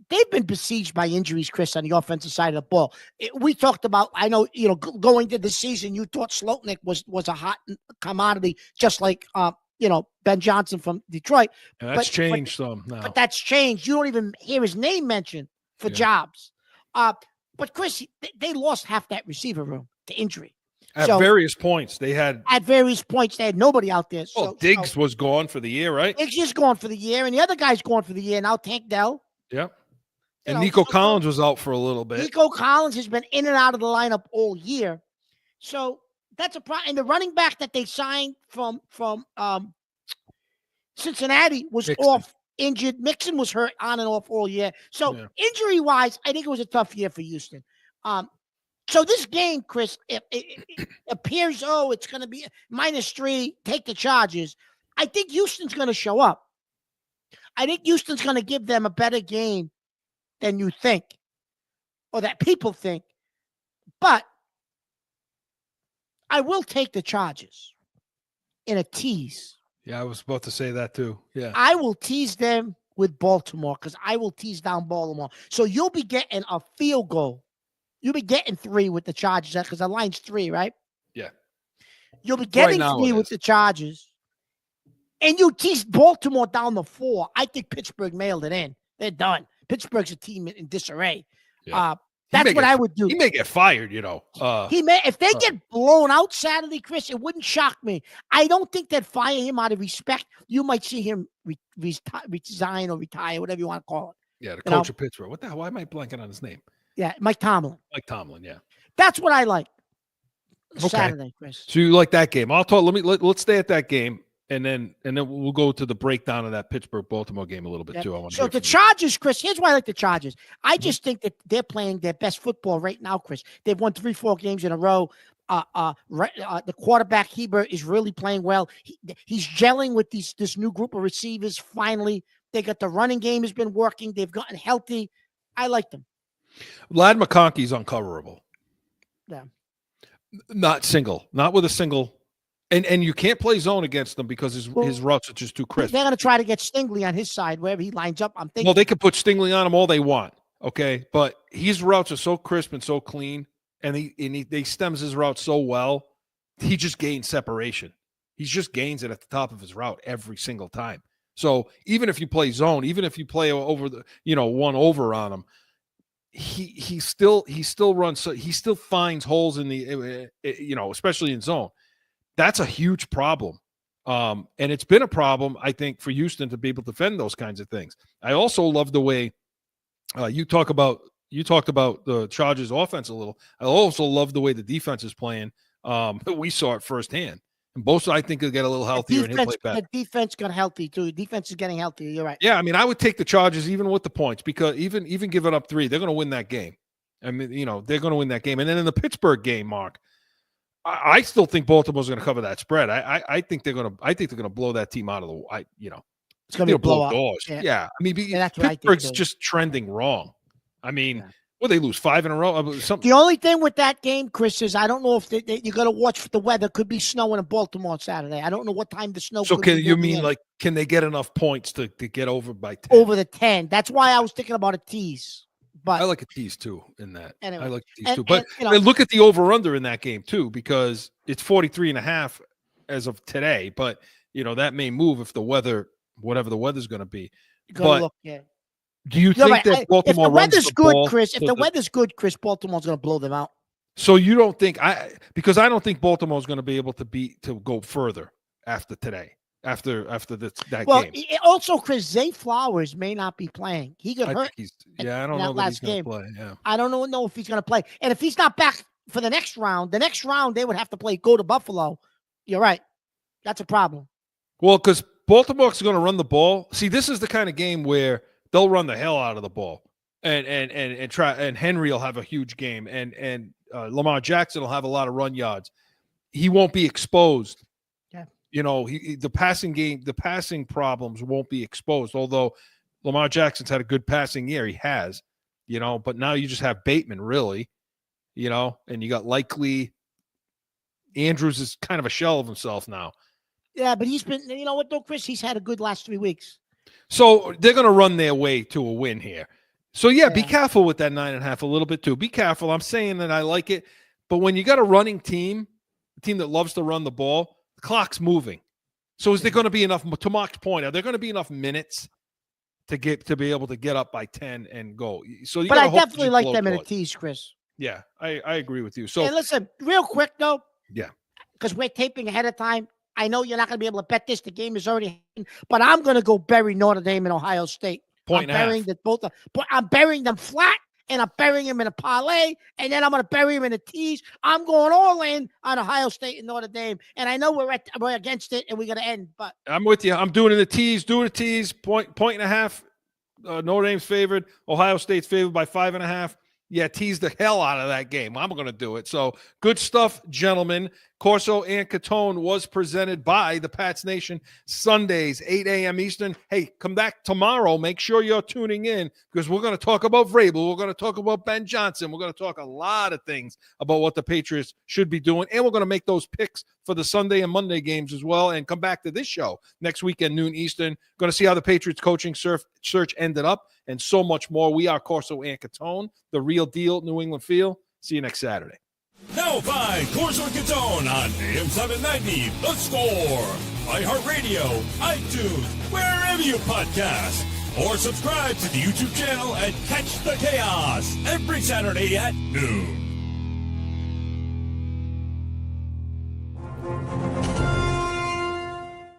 they've been besieged by injuries, Chris, on the offensive side of the ball. We talked about, I know, going to the season, you thought Slotnick was a hot commodity, just like, Ben Johnson from Detroit. Yeah, that's changed some now. But that's changed. You don't even hear his name mentioned for jobs. But, Chris, they lost half that receiver room to injury. At various points, they had nobody out there. Well, Diggs was gone for the year, right? Diggs is gone for the year, and the other guy's gone for the year now, Tank Dell. Yep. And Nico Collins was out for a little bit. Nico Collins has been in and out of the lineup all year. So that's a problem. And the running back that they signed from Cincinnati was off, injured. Mixon was hurt on and off all year. So injury-wise, I think it was a tough year for Houston. So this game, Chris, it appears, it's going to be -3, take the Chargers. I think Houston's going to show up. I think Houston's going to give them a better game than you think, or that people think. But I will take the Chargers in a tease. Yeah, I was about to say that too. Yeah. I will tease them with Baltimore because I will tease down Baltimore. So you'll be getting a field goal You'll be getting 3 with the Chargers because the line's 3, right? Yeah. You'll be getting now 3 it with is. the Chargers. And you tease Baltimore down to 4. I think Pittsburgh mailed it in. They're done. Pittsburgh's a team in disarray. Yeah. That's what I would do. He may get fired, If they get blown out Saturday, Chris, it wouldn't shock me. I don't think they'd fire him out of respect. You might see him resign or retire, whatever you want to call it. Yeah, the coach of Pittsburgh. What the hell? Why am I blanking on his name? Yeah, Mike Tomlin. Mike Tomlin, yeah. That's what I like. Okay. Saturday, Chris. So you like that game? I'll talk. Let's stay at that game, and then we'll go to the breakdown of that Pittsburgh-Baltimore game a little bit too. I want to. So the Chargers, Chris. Here's why I like the Chargers. I just think that they're playing their best football right now, Chris. They've won 3-4 games in a row. The quarterback Heber is really playing well. He's gelling with this new group of receivers. Finally, they got the running game has been working. They've gotten healthy. I like them. Lad McConkey's uncoverable. Yeah. Not with a single. And you can't play zone against them because his routes are just too crisp. They're going to try to get Stingley on his side wherever he lines up. I'm thinking. Well, they could put Stingley on him all they want, okay? But his routes are so crisp and so clean, and he stems his route so well, he just gains separation. He just gains it at the top of his route every single time. So even if you play zone, even if you play over the one over on him, he still runs. So he still finds holes in the especially in zone. That's a huge problem. And it's been a problem, I think, for Houston to be able to defend those kinds of things. I also love the way you talked about the Chargers offense a little. I also love the way the defense is playing. We saw it firsthand. And both, I think, will get a little healthier and he'll play better. The defense got healthy, too. Defense is getting healthier. You're right. Yeah, I mean, I would take the Chargers even with the points because even giving up 3, they're going to win that game. I mean, they're going to win that game. And then in the Pittsburgh game, Mark, I still think Baltimore's going to cover that spread. I think they're going to blow that team out of the. It's going to be a blowout. Doors. Yeah. I mean, that's Pittsburgh's just trending wrong. I mean, well, they lose 5 in a row. The only thing with that game, Chris, is I don't know if you got to watch for the weather. Could be snowing in Baltimore on Saturday. I don't know what time the snow. So can they get enough points to get over by 10? Over the 10. That's why I was thinking about a tease. But I like a tease too in that. Anyway, I like a tease too. But look at the over-under in that game too, because it's 43.5 as of today. But that may move if the weather, whatever the weather's going to be. But do you think that Baltimore if the weather's good, ball Chris? If the weather's good, Chris, Baltimore's going to blow them out. So you don't think because I don't think Baltimore's going to be able to go further after today. After that game. Also, Chris, Zay Flowers may not be playing. He got hurt. I don't know that he's going to play. Yeah. I don't know if he's going to play. And if he's not back for the next round they would have to go to Buffalo. You're right. That's a problem. Well, because Baltimore's going to run the ball. See, this is the kind of game where they'll run the hell out of the ball, and try. And Henry will have a huge game, and Lamar Jackson will have a lot of run yards. He won't be exposed. The passing problems won't be exposed, although Lamar Jackson's had a good passing year. He has, but now you just have Bateman, really, and you got Likely. Andrews is kind of a shell of himself now. Yeah, but he's been, what though, Chris? He's had a good last 3 weeks. So they're going to run their way to a win here. So, be careful with that 9.5 a little bit, too. Be careful. I'm saying that I like it, but when you got a running team, a team that loves to run the ball, the clock's moving. So is there going to be enough, to Mark's point, are there going to be enough minutes to be able to get up by 10 and go? So, but I definitely like them in a tease, Chris. Yeah, I agree with you. So, hey, listen, real quick though. Yeah. Because we're taping ahead of time. I know you're not going to be able to bet this. The game is already, but I'm going to go bury Notre Dame and Ohio State. I'm burying them flat. And I'm burying him in a parlay, and then I'm going to bury him in a tease. I'm going all in on Ohio State and Notre Dame, and I know we're against it, and we're going to end. But I'm with you. I'm doing it in the tease. Doing a tease. Point and a half. Notre Dame's favored. Ohio State's favored by 5.5. Yeah, tease the hell out of that game. I'm going to do it. So good stuff, gentlemen. Corso and Catone was presented by the Pats Nation. Sundays, 8 a.m. Eastern. Hey, come back tomorrow. Make sure you're tuning in because we're going to talk about Vrabel. We're going to talk about Ben Johnson. We're going to talk a lot of things about what the Patriots should be doing. And we're going to make those picks for the Sunday and Monday games as well. And come back to this show next weekend, noon Eastern. Going to see how the Patriots coaching search ended up and so much more. We are Corso and Catone, the real deal, New England feel. See you next Saturday. Now find Corso Catone on AM 790, The Score, iHeartRadio, iTunes, wherever you podcast. Or subscribe to the YouTube channel and catch the chaos every Saturday at noon.